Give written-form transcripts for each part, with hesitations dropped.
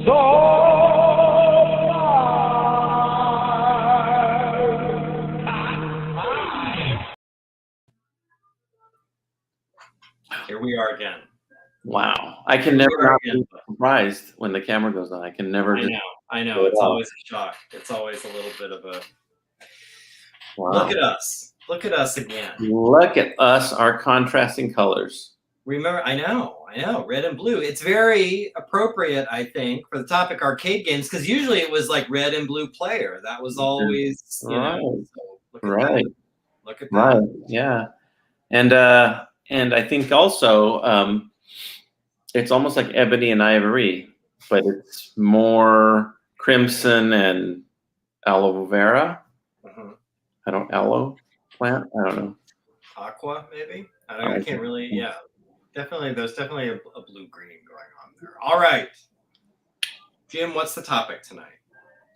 Here we are again. Wow. I can never not be surprised when the camera goes on. I can never. I know. It's always a shock. It's always a little bit of a. Wow. Look at us. Look at us again. Look at us, our contrasting colors. Remember, I know, red and blue. It's very appropriate, I think, for the topic arcade games, because usually it was like red and blue player. That was always, you know. So look at right. That. Look at that. Right. Yeah. And I think also it's almost like ebony and ivory, but it's more crimson and aloe vera. Aloe plant. I don't know. Aqua, maybe. I can't really. Yeah, definitely. There's definitely a blue green going on there. All right, Jim. What's the topic tonight?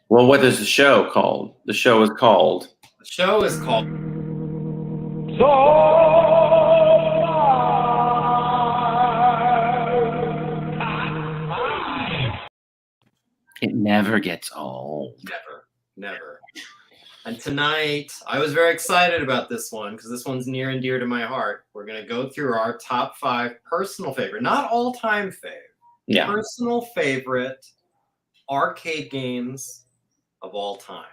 Well, what is the show called? The show is called. The show is called. It never gets old. Never. And tonight, I was very excited about this one because this one's near and dear to my heart. We're going to go through our top 5 personal favorite, not all-time fave, personal favorite arcade games of all time.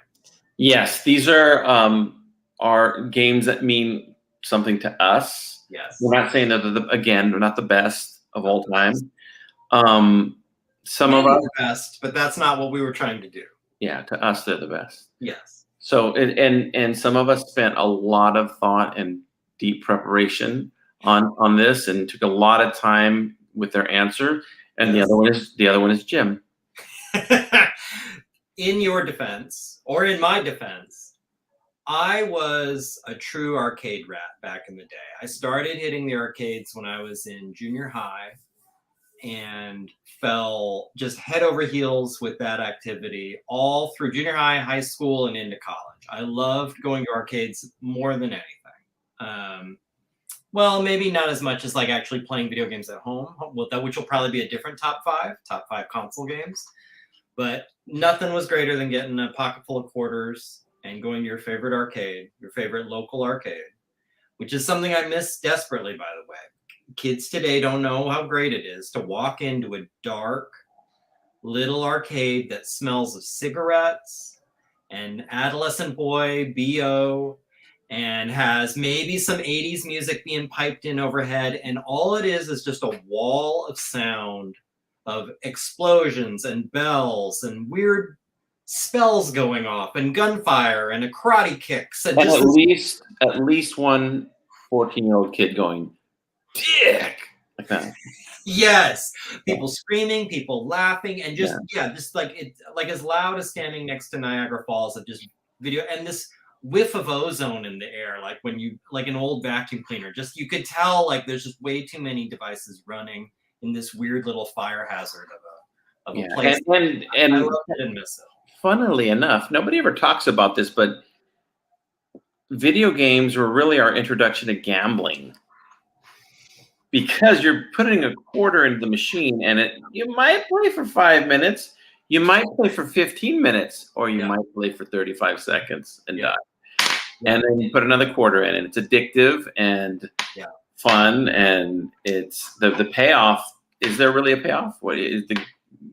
Yes, these are games that mean something to us. Yes. We're not saying that they're not the best of all time. Some Maybe of us the best, but that's not what we were trying to do. Yeah, to us they're the best. Yes. So and some of us spent a lot of thought and deep preparation on this, and took a lot of time with their answer. And yes. the other one is Jim. In your defense, or in my defense, I was a true arcade rat back in the day. I started hitting the arcades when I was in junior high, and fell just head over heels with that activity all through junior high, high school, and into college. I loved going to arcades more than anything. Well, maybe not as much as like actually playing video games at home, which will probably be a different top 5 console games. But nothing was greater than getting a pocket full of quarters and going to your favorite arcade, your favorite local arcade, which is something I miss desperately, by the way. Kids today don't know how great it is to walk into a dark little arcade that smells of cigarettes and adolescent boy BO and has maybe some 80s music being piped in overhead, and all it is just a wall of sound of explosions and bells and weird spells going off and gunfire and karate kicks and at least one 14-year-old kid going dick like that. Yes, people screaming, people laughing, and just like it, like as loud as standing next to Niagara Falls of just video, and this whiff of ozone in the air, like when you like an old vacuum cleaner. Just you could tell like there's just way too many devices running in this weird little fire hazard of a place. And I love it and miss it. Funnily enough, nobody ever talks about this, but video games were really our introduction to gambling. Because you're putting a quarter into the machine, and you might play for 5 minutes, you might play for 15 minutes, or you might play for 35 seconds and die. And then you put another quarter in, and it's addictive and fun, and it's the payoff. Is there really a payoff? What is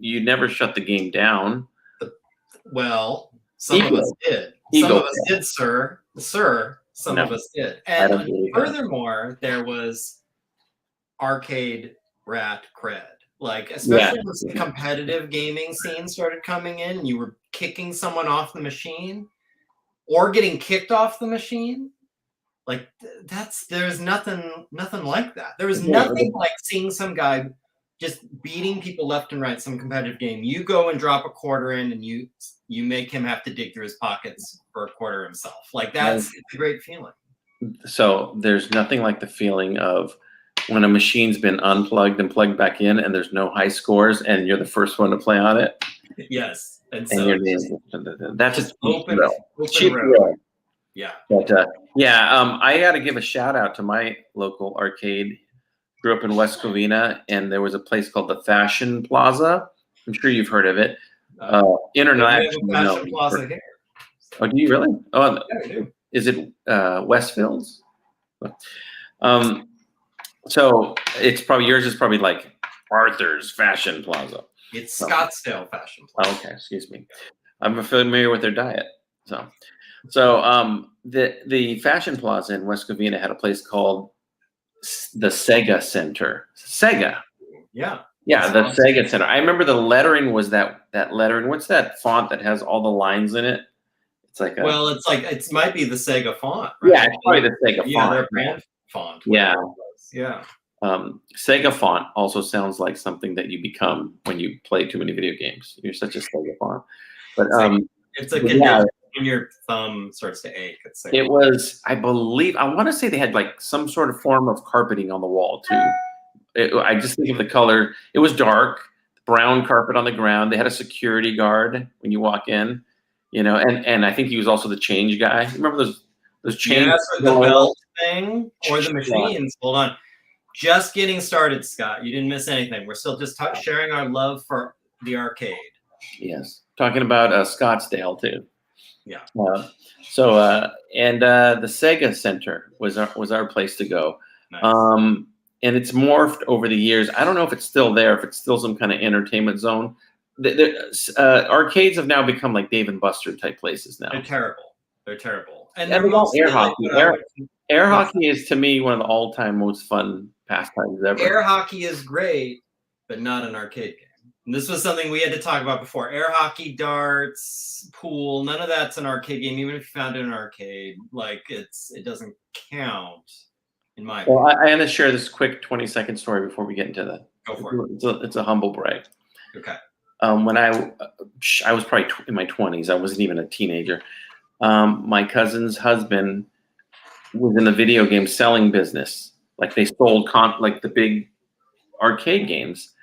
you never shut the game down. Well, some of us did. Some of us did, sir. Some of us did. And furthermore, there was arcade rat cred, like especially when the competitive gaming scene started coming in and you were kicking someone off the machine or getting kicked off the machine. Like there's nothing like that. There was nothing like seeing some guy just beating people left and right, some competitive game. You go and drop a quarter in and you make him have to dig through his pockets for a quarter himself. Like it's a great feeling. So there's nothing like the feeling of when a machine's been unplugged and plugged back in, and there's no high scores, and you're the first one to play on it. Yes, and so that's just open cheap road. Yeah, but I got to give a shout out to my local arcade. Grew up in West Covina, and there was a place called the Fashion Plaza I'm sure you've heard of it. We have International. a fashion plaza here. So. Oh, do you really? Oh, yeah, we do. Is it Westfields? So it's probably yours is probably like Arthur's Fashion Plaza. It's Scottsdale Fashion Plaza. Oh, okay, excuse me. I'm familiar with their diet. So the Fashion Plaza in West Covina had a place called the Sega Center. Sega. Yeah. Yeah, the Sega Center. I remember the lettering was that lettering. What's that font that has all the lines in it? It's like well, it's like it might be the Sega font, right? Yeah, it's probably the Sega font. Yeah, their brand font. Yeah. Yeah. Sega font also sounds like something that you become when you play too many video games. You're such a Sega font. But it's a condition when your thumb starts to ache. It was, I believe, I want to say they had like some sort of form of carpeting on the wall too. I just think of the color. It was dark, brown carpet on the ground. They had a security guard when you walk in, you know, and I think he was also the change guy. Remember those change? Yes, or the belt thing or the machines. Hold on. Just getting started, Scott. You didn't miss anything. We're still just sharing our love for the arcade. Yes. Talking about Scottsdale too. Yeah. And the Sega Center was our place to go. Nice. And it's morphed over the years. I don't know if it's still there, if it's still some kind of entertainment zone. Arcades have now become like Dave and Buster type places now. They're terrible. And they're all air hockey. Air hockey is, to me, one of the all-time most fun pastimes ever. Air hockey is great, but not an arcade game. And this was something we had to talk about before. Air hockey, darts, pool, none of that's an arcade game. Even if you found it in an arcade, like it doesn't count. In my opinion. Well, I want to share this quick 20-second story before we get into that. Go for it. It's a humble brag. Okay. When I was probably in my 20s, I wasn't even a teenager. My cousin's husband was in the video game selling business. Like they sold like the big arcade games,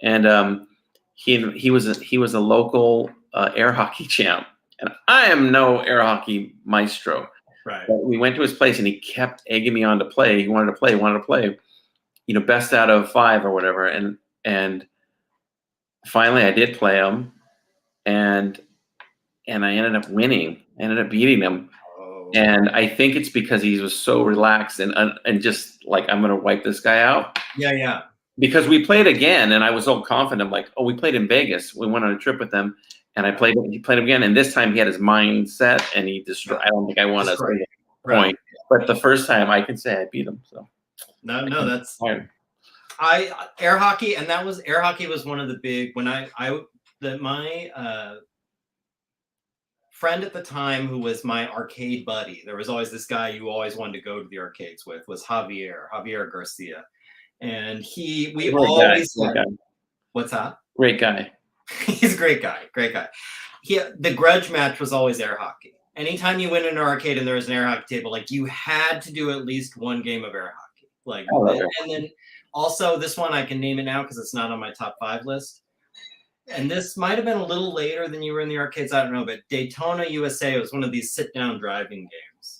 and he was a local air hockey champ, and I am no air hockey maestro. Right. But we went to his place, and he kept egging me on to play. He wanted to play. You know, best out of 5 or whatever, and finally I did play him, and I ended up winning. I ended up beating him. And I think it's because he was so relaxed and just like, I'm going to wipe this guy out. Yeah. Because we played again, and I was so confident. I'm like, oh, we played in Vegas. We went on a trip with them, and he played him again. And this time he had his mind set, and he destroyed. I don't think I won a single point. But the first time I can say I beat him. So no, that's fine. Air hockey, and air hockey was one of the big my friend at the time who was my arcade buddy. There was always this guy you always wanted to go to the arcades with, was Javier Garcia. And what's that? Great guy. He's a great guy. The grudge match was always air hockey. Anytime you went in an arcade and there was an air hockey table, like you had to do at least one game of air hockey. Like, and then also this one I can name it now because it's not on my top 5 list. And this might have been a little later than you were in the arcades. I don't know, but Daytona USA was one of these sit-down driving games.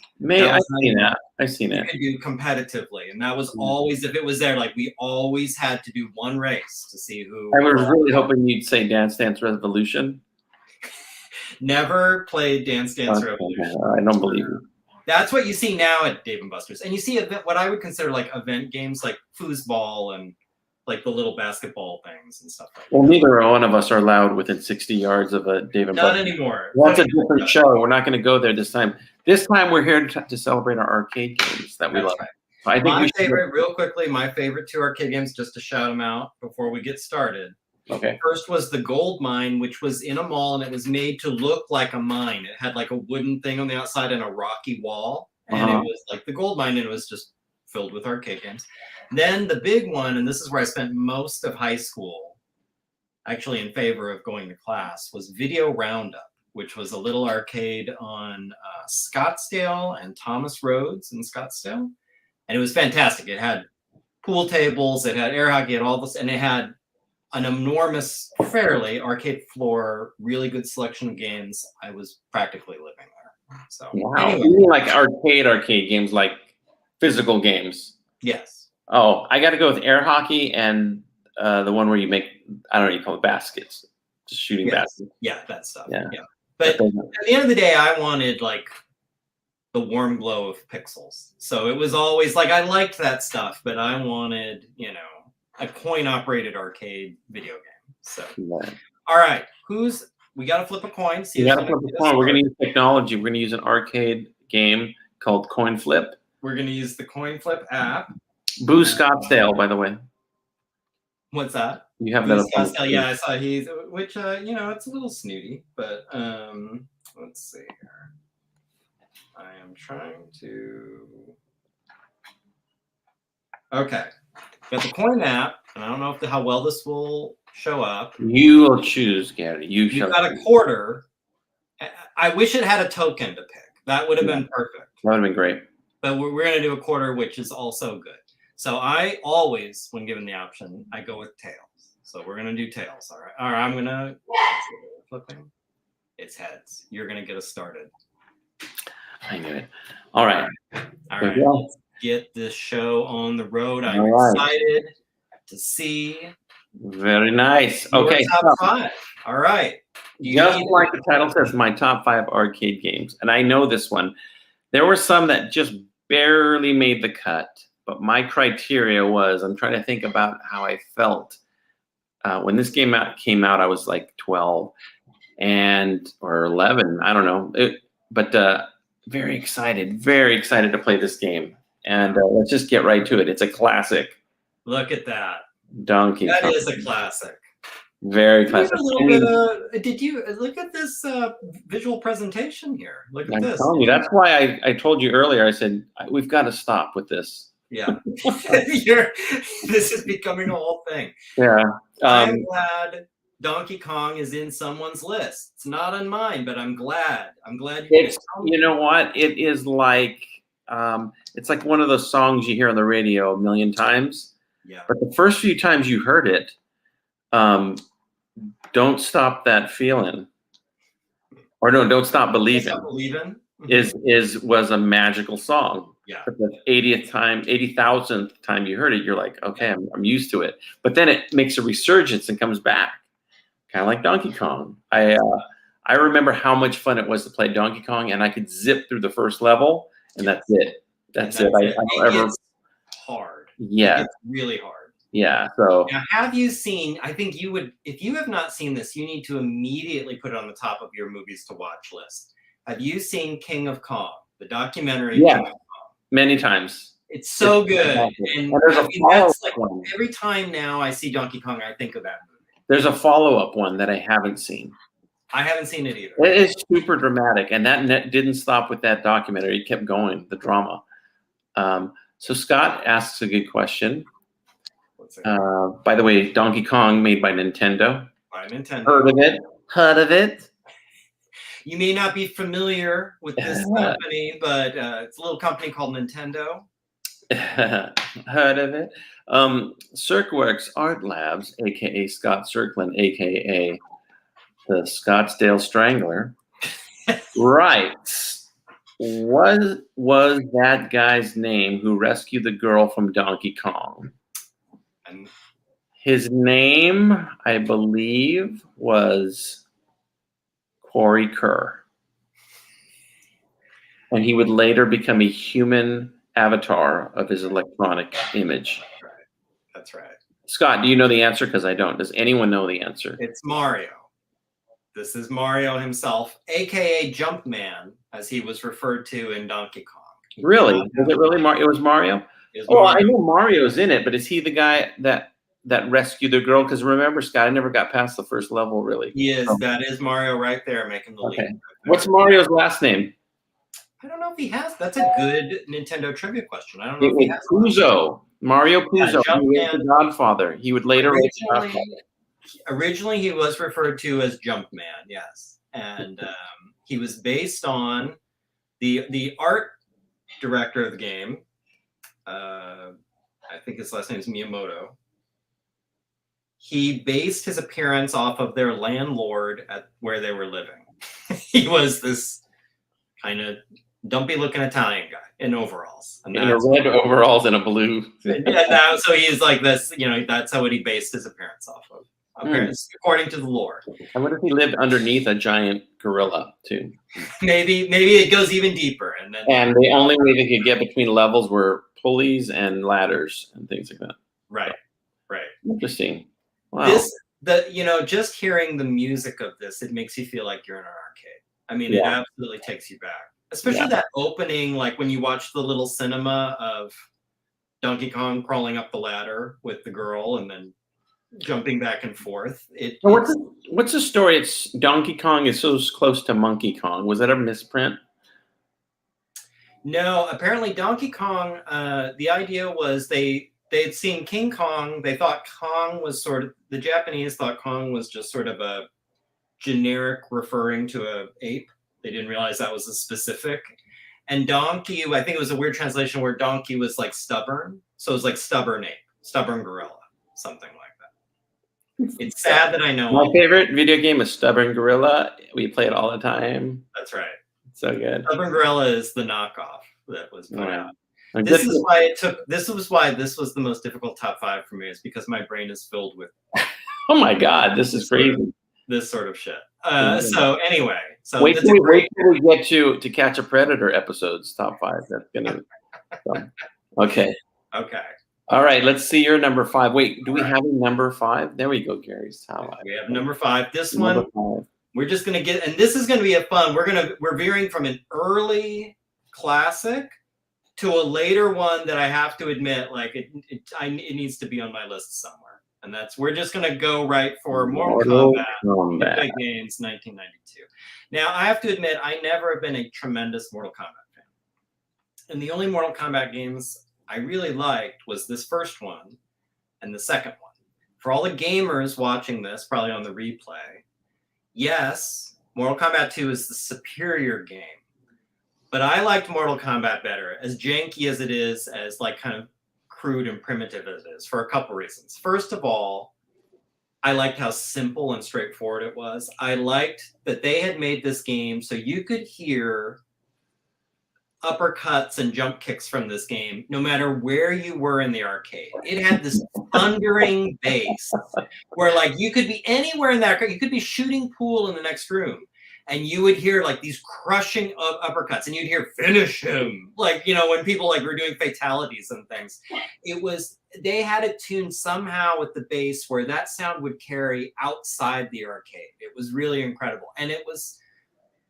I've seen it. You could do competitively, and that was always, if it was there, like we always had to do one race to see who. I was really hoping you'd say Dance Dance Revolution. Never played Dance Dance Revolution. I don't believe you. That's what you see now at Dave & Buster's, and you see what I would consider like event games, like foosball and like the little basketball things and stuff like that. Well, neither one of us are allowed within 60 yards of a Dave & Buster's. Not anymore. That's a different show. We're not going to go there this time. This time we're here to celebrate our arcade games that we love. Right. Real quickly, my favorite 2 arcade games, just to shout them out before we get started. Okay. First was the Gold Mine, which was in a mall, and it was made to look like a mine. It had like a wooden thing on the outside and a rocky wall. And it was like the Gold Mine, and it was just filled with arcade games. Then the big one, and this is where I spent most of high school, actually in favor of going to class, was Video Roundup, which was a little arcade on Scottsdale and Thomas Roads in Scottsdale. And it was fantastic. It had pool tables, it had air hockey, it had all this, and it had an enormous, fairly arcade floor, really good selection of games. I was practically living there. So, anyway. You mean like arcade games, like physical games? Yes. Oh, I got to go with air hockey and the one where you make, I don't know, you call it baskets, just shooting baskets. Yeah, that stuff. Yeah. But at the end of the day, I wanted like the warm glow of pixels. So it was always like I liked that stuff, but I wanted, a coin-operated arcade video game. So, all right, we got to flip a coin. You got to flip a coin. We're going to use technology. We're going to use an arcade game called Coin Flip. We're going to use the Coin Flip app. Boo Scottsdale, by the way. What's that? You have that. Scottsdale, yeah, I saw which it's a little snooty, but let's see here. I am trying to. Okay, got the Coin app, and I don't know how well this will show up. You will choose, Gary. You've got a quarter. I wish it had a token to pick. That would have been perfect. That would have been great. But we're going to do a quarter, which is also good. So I always, when given the option, I go with tails. So we're going to do tails. All right. I'm going to flipping. It's heads. You're going to get us started. I knew it. All right. All right. Let's get this show on the road. I'm excited to see. Very nice. Okay. Top 5. All right. Just like the title says, my top 5 arcade games. And I know this one. There were some that just barely made the cut. But my criteria was, I'm trying to think about how I felt. When this game came out, I was like 12 or 11. I don't know. But very excited to play this game. And let's just get right to it. It's a classic. Look at that. Donkey Kong. That is a classic. Very classic. Did you look at this visual presentation here? Look at this. Telling you, that's why I told you earlier, I said, we've got to stop with this. Yeah. This is becoming a whole thing. Yeah. I'm glad Donkey Kong is in someone's list. It's not on mine, but I'm glad. You know what? It is like it's like one of those songs you hear on the radio a million times. Yeah. But the first few times you heard it, Don't Stop That Feeling. Or no, Don't Stop Believing. Don't Stop Believing. Was a magical song. Yeah. But the 80,000th time you heard it, you're like, okay, I'm used to it. But then it makes a resurgence and comes back, kind of like Donkey Kong. I remember how much fun it was to play Donkey Kong, and I could zip through the first level, and that's it. That's it. I don't ever. It's hard. Yeah. It's really hard. Yeah. So now, have you seen? I think you would. If you have not seen this, you need to immediately put it on the top of your movies to watch list. Have you seen King of Kong, the documentary? Yeah. King of Kong? Many times. It's so good. And there's a follow-up one. Every time now I see Donkey Kong, I think of that movie. There's a follow-up one that I haven't seen. I haven't seen it either. It is super dramatic, and that didn't stop with that documentary. It kept going, the drama. So Scott asks a good question. By the way, Donkey Kong made by Nintendo. By Nintendo. Heard of it? You may not be familiar with this company, but it's a little company called Nintendo. Heard of it? Circworks Art Labs, a.k.a. Scott Circlin, a.k.a. the Scottsdale Strangler, writes, what was that guy's name who rescued the girl from Donkey Kong? His name, I believe, was Corey Kerr. And he would later become a human avatar of his electronic image. That's right. Scott, do you know the answer? Because I don't. Does anyone know the answer? It's Mario. This is Mario himself, a.k.a. Jumpman, as he was referred to in Donkey Kong. Really? Was it really Mario? It was Mario? I know Mario's in it, but is he the guy that rescued the girl? Because remember, Scott, I never got past the first level, really. He is. That is Mario right there making the lead. Right. What's Mario's last name? I don't know if he has. That's a good Nintendo trivia question. I don't know if he has. Puzo. Mario Puzo. Yeah, he was the Godfather. He would later write the Godfather. Originally, he was referred to as Jumpman, yes. And he was based on the art director of the game. I think his last name is Miyamoto. He based his appearance off of their landlord at where they were living. He was this kind of dumpy looking Italian guy in overalls. And in a red overalls and a blue. So he's like this, that's what he based his appearance off of. According to the lore. I wonder if he lived underneath a giant gorilla too. Maybe it goes even deeper, and the only way they could get between levels were pulleys and ladders and things like that. Right. Interesting. Wow. Just hearing the music of this, it makes you feel like you're in an arcade. I mean, it absolutely takes you back, especially that opening, like when you watch the little cinema of Donkey Kong crawling up the ladder with the girl and then jumping back and forth. What's the story? It's Donkey Kong is so close to Monkey Kong. Was that a misprint? No, apparently Donkey Kong, the idea was they'd seen King Kong. They thought Kong was the Japanese thought Kong was just sort of a generic referring to a ape. They didn't realize that was a specific. And Donkey, I think it was a weird translation where Donkey was like stubborn. So it was like stubborn ape, stubborn gorilla, something like that. It's sad that I know. My favorite video game is Stubborn Gorilla. We play it all the time. That's right. So good. Stubborn Gorilla is the knockoff that was put out. This is why this was the most difficult top 5 for me, is because my brain is filled with oh my god, this is crazy. This sort of shit. So anyway, wait till we get to Catch a Predator episodes top 5. That's gonna okay. All right, let's see your number 5. Wait, do we have a number 5? There we go, Gary's top 5. We have number 5. This one, we're just gonna get, and this is gonna be a fun. We're veering from an early classic to a later one that I have to admit, like it needs to be on my list somewhere. And we're just gonna go right for Mortal Kombat. Big Games, 1992. Now I have to admit, I never have been a tremendous Mortal Kombat fan, and the only Mortal Kombat games I really liked was this first one and the second one. For all the gamers watching this, probably on the replay, yes, Mortal Kombat 2 is the superior game. But I liked Mortal Kombat better, as janky as it is, as like kind of crude and primitive as it is, for a couple reasons. First of all, I liked how simple and straightforward it was. I liked that they had made this game so you could hear uppercuts and jump kicks from this game, no matter where you were in the arcade. It had this thundering bass where like you could be anywhere in that arcade. You could be shooting pool in the next room and you would hear like these crushing uppercuts and you'd hear finish him. Like, when people like were doing fatalities and things, they had it tuned somehow with the bass where that sound would carry outside the arcade. It was really incredible. And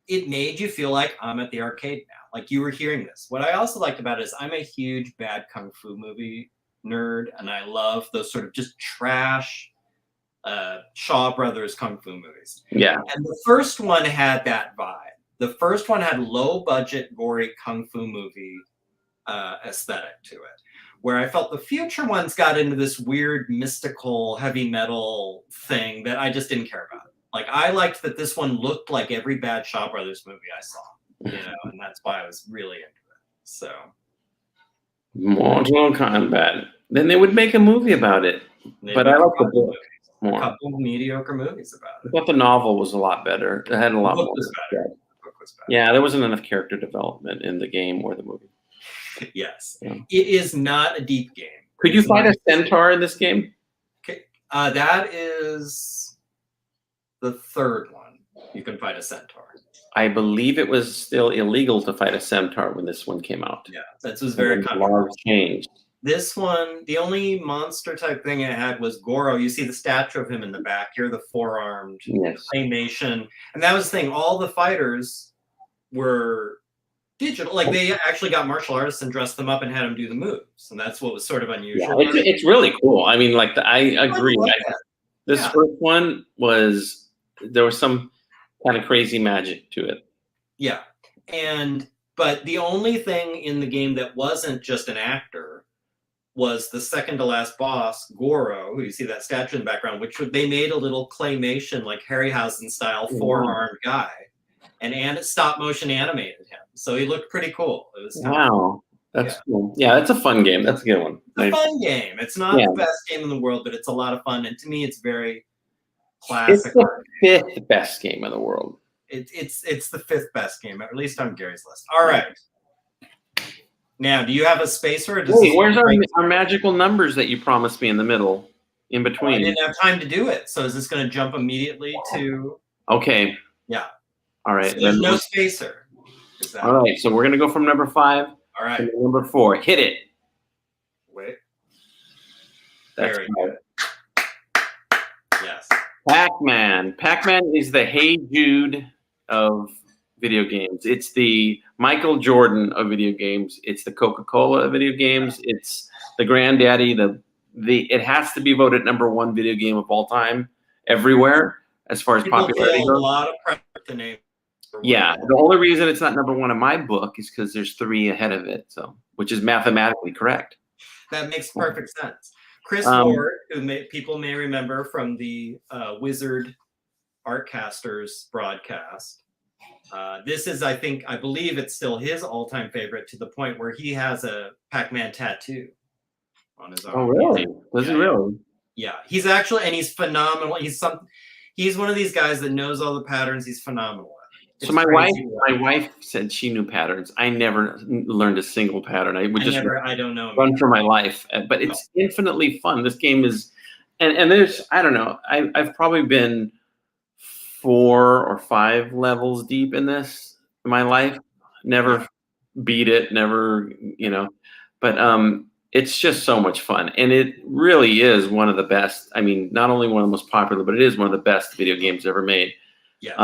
it made you feel like I'm at the arcade now. Like you were hearing this. What I also liked about it is I'm a huge bad kung fu movie nerd, and I love those sort of just trash Shaw Brothers kung fu movies. Yeah. And the first one had that vibe. The first one had low budget, gory kung fu movie aesthetic to it, where I felt the future ones got into this weird mystical heavy metal thing that I just didn't care about. Like I liked that this one looked like every bad Shaw Brothers movie I saw, and that's why I was really into it. So, Mortal Kombat. Then they would make a movie about it. But I like the book more. A couple of mediocre movies about it. I thought the novel was a lot better. It had a lot more. The book was better. Yeah, there wasn't enough character development in the game or the movie. Yes, It is not a deep game. Could you fight a centaur in this game? Okay, that is the third one. You can fight a centaur. I believe it was still illegal to fight a centaur when this one came out. Yeah, that was very controversial. Changed. This one, the only monster type thing it had was Goro. You see the statue of him in the back. You're the four-armed claymation. And that was the thing. All the fighters were digital. Like they actually got martial artists and dressed them up and had them do the moves. And that's what was sort of unusual. Yeah, it's really cool. I mean, I agree. This first one there was some kind of crazy magic to it. Yeah. But the only thing in the game that wasn't just an actor was the second to last boss, Goro, who you see that statue in the background, which they made a little claymation, like Harryhausen style, four-armed guy, and stop motion animated him. So he looked pretty cool. It was that's cool. Yeah, that's a fun game. That's a good one. It's a fun game. It's not the best game in the world, but it's a lot of fun. And to me, it's very classic. It's the fifth best game in the world. It's the 5th best game, at least on Gary's list. All right. Now, do you have a spacer? Or Wait, where's our magical numbers that you promised me in the middle, in between? I didn't have time to do it. So is this going to jump immediately to? Okay. Yeah. All right. So there's no spacer. All right. So we're going to go from number 5 all right. to number 4. Hit it. Wait. That's very good. Yes. Pac-Man. Pac-Man is the Hey Jude of video games. It's the Michael Jordan of video games. It's the Coca-Cola of video games. It's the granddaddy. It has to be voted number 1 video game of all time everywhere as far as popularity goes. A lot of pressure to name. Yeah, the only reason it's not number 1 in my book is because there's 3 ahead of it. So, which is mathematically correct. That makes perfect sense. Chris Ward, who people may remember from the Wizard Artcasters broadcast. This is, I believe it's still his all-time favorite, to the point where he has a Pac-Man tattoo on his arm. Oh, really? Does he really? Yeah, he's actually, and he's phenomenal. He's one of these guys that knows all the patterns. He's phenomenal. So my wife said she knew patterns. I never learned a single pattern. I don't know. Run for my life, but it's infinitely fun. This game is, and there's, I don't know. I've probably been 4 or 5 levels deep in this in my life. Never beat it. Never, but it's just so much fun, and it really is one of the best. I mean, not only one of the most popular, but it is one of the best video games ever made. Yes.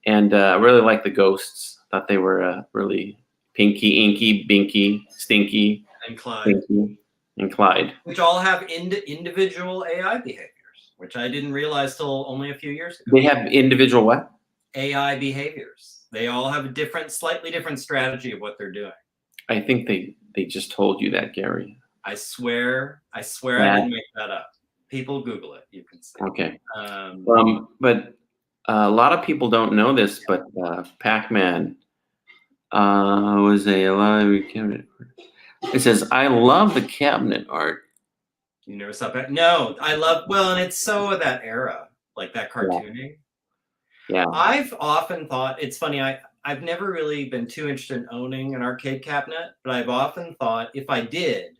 And I really like the ghosts. Thought they were really Pinky, Inky, Binky, Stinky, and Clyde. Pinky, and Clyde. Which all have individual AI behaviors, which I didn't realize till only a few years ago. They have individual what? AI behaviors. They all have a slightly different strategy of what they're doing. I think they just told you that, Gary. I swear I didn't make that up. People Google it. You can see. Okay. But a lot of people don't know this, but Pac-Man was a library cabinet. It says, "I love the cabinet art." You never saw that? No, I love. Well, and it's so of that era, like that cartooning. Yeah. I've often thought it's funny. I've never really been too interested in owning an arcade cabinet, but I've often thought if I did,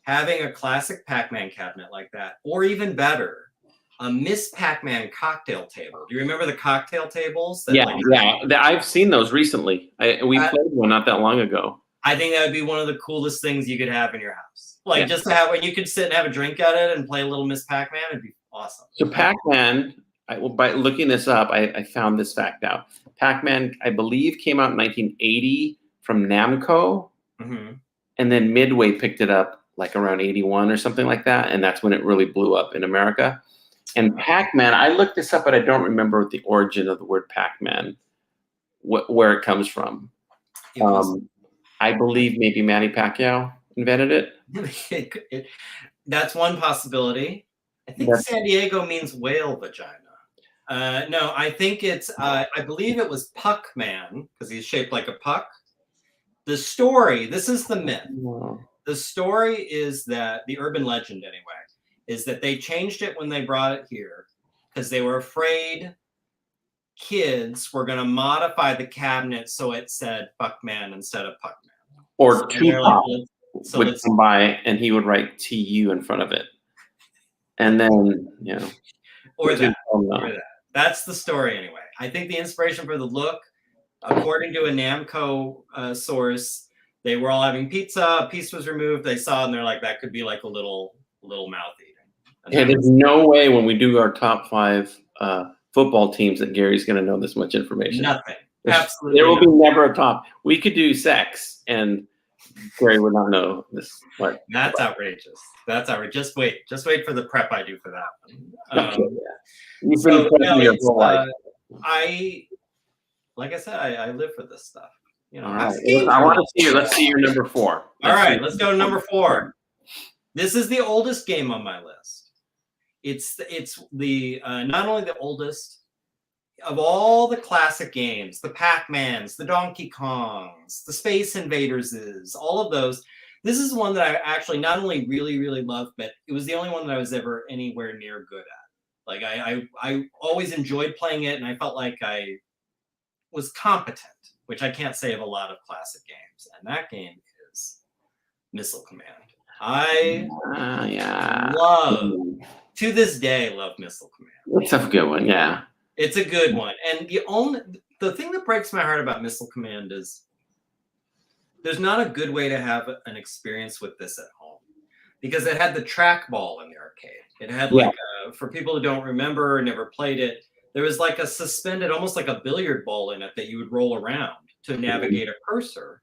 having a classic Pac-Man cabinet like that, or even better, a Miss Pac-Man cocktail table. Do you remember the cocktail tables? I've seen those recently. We played one not that long ago. I think that would be one of the coolest things you could have in your house. Like just to have when you could sit and have a drink at it and play a little Miss Pac-Man, it'd be awesome. So Pac-Man, by looking this up, I found this fact out. Pac-Man, I believe, came out in 1980 from Namco, and then Midway picked it up like around 81 or something like that, and that's when it really blew up in America. And Pac-Man, I looked this up, but I don't remember the origin of the word Pac-Man, where it comes from. I believe maybe Manny Pacquiao invented it. That's one possibility. I think San Diego means whale vagina. No, I think it's, I believe it was Puck-Man, because he's shaped like a puck. The story, this is the myth. Wow. The story is that, the urban legend anyway, is that they changed it when they brought it here because they were afraid kids were going to modify the cabinet so it said Puck-Man instead of Puck-Man. Or Tupac would come by and he would write TU in front of it. And then, Or that. That's the story anyway. I think the inspiration for the look, according to a Namco source, they were all having pizza, a piece was removed, they saw it and they're like, that could be like a little mouth eating. Yeah, there's no way when we do our top 5 football teams that Gary's going to know this much information. Nothing. Absolutely. There will be never a top. We could do sex and Gary would not know this. That's outrageous. That's outrageous. Just wait for the prep I do for that one. Okay, You've been prepping your whole life. Like I said, I live for this stuff. All right. I want to see you. Let's see your number 4. All right, let's go to number 4. This is the oldest game on my list. It's the not only the oldest of all the classic games, the Pac-Mans, the Donkey Kongs, the Space Invaders, all of those. This is one that I actually not only really, really loved, but it was the only one that I was ever anywhere near good at. Like I always enjoyed playing it, and I felt like I was competent, which I can't say of a lot of classic games. And that game is Missile Command. I love, to this day, love Missile Command. It's a good one, yeah. It's a good one. And the thing that breaks my heart about Missile Command is there's not a good way to have an experience with this at home, because it had the trackball in the arcade. It had like for people who don't remember or never played it, there was like a suspended, almost like a billiard ball in it that you would roll around to navigate a cursor.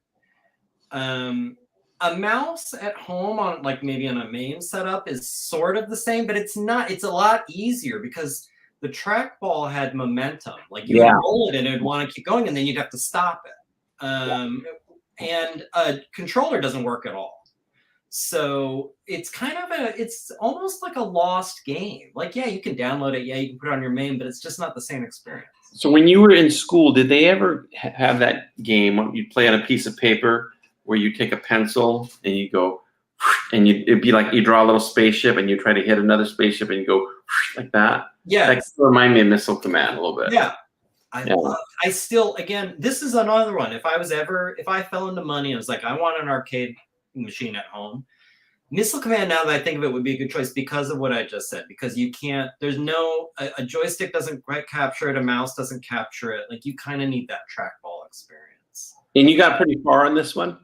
A mouse at home on like maybe on a MAME setup is sort of the same, but it's not. It's a lot easier because the trackball had momentum. Like you would roll it and it would want to keep going, and then you'd have to stop it. And a controller doesn't work at all. So it's kind of it's almost like a lost game. Like, yeah, you can download it. Yeah, you can put it on your MAME, but it's just not the same experience. So when you were in school, did they ever have that game you'd play on a piece of paper where you take a pencil and you go, and it'd be like you draw a little spaceship and you try to hit another spaceship and you go like that? Yeah. That reminds me of Missile Command a little bit. Yeah. I still, again, this is another one. If I fell into money and was like, I want an arcade machine at home, Missile Command, now that I think of it, would be a good choice because of what I just said. Because you can't, there's no, a joystick doesn't quite capture it, a mouse doesn't capture it. Like, you kind of need that trackball experience. And you got pretty far on this one?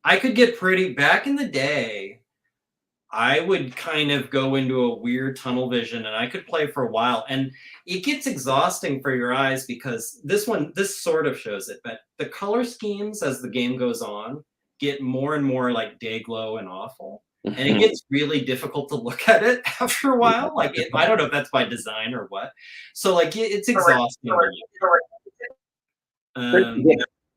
I could get back in the day, I would kind of go into a weird tunnel vision and I could play for a while. And it gets exhausting for your eyes because this sort of shows it, but the color schemes as the game goes on get more and more like day glow and awful. And it gets really difficult to look at it after a while. Like, I don't know if that's by design or what. So like, it's exhausting.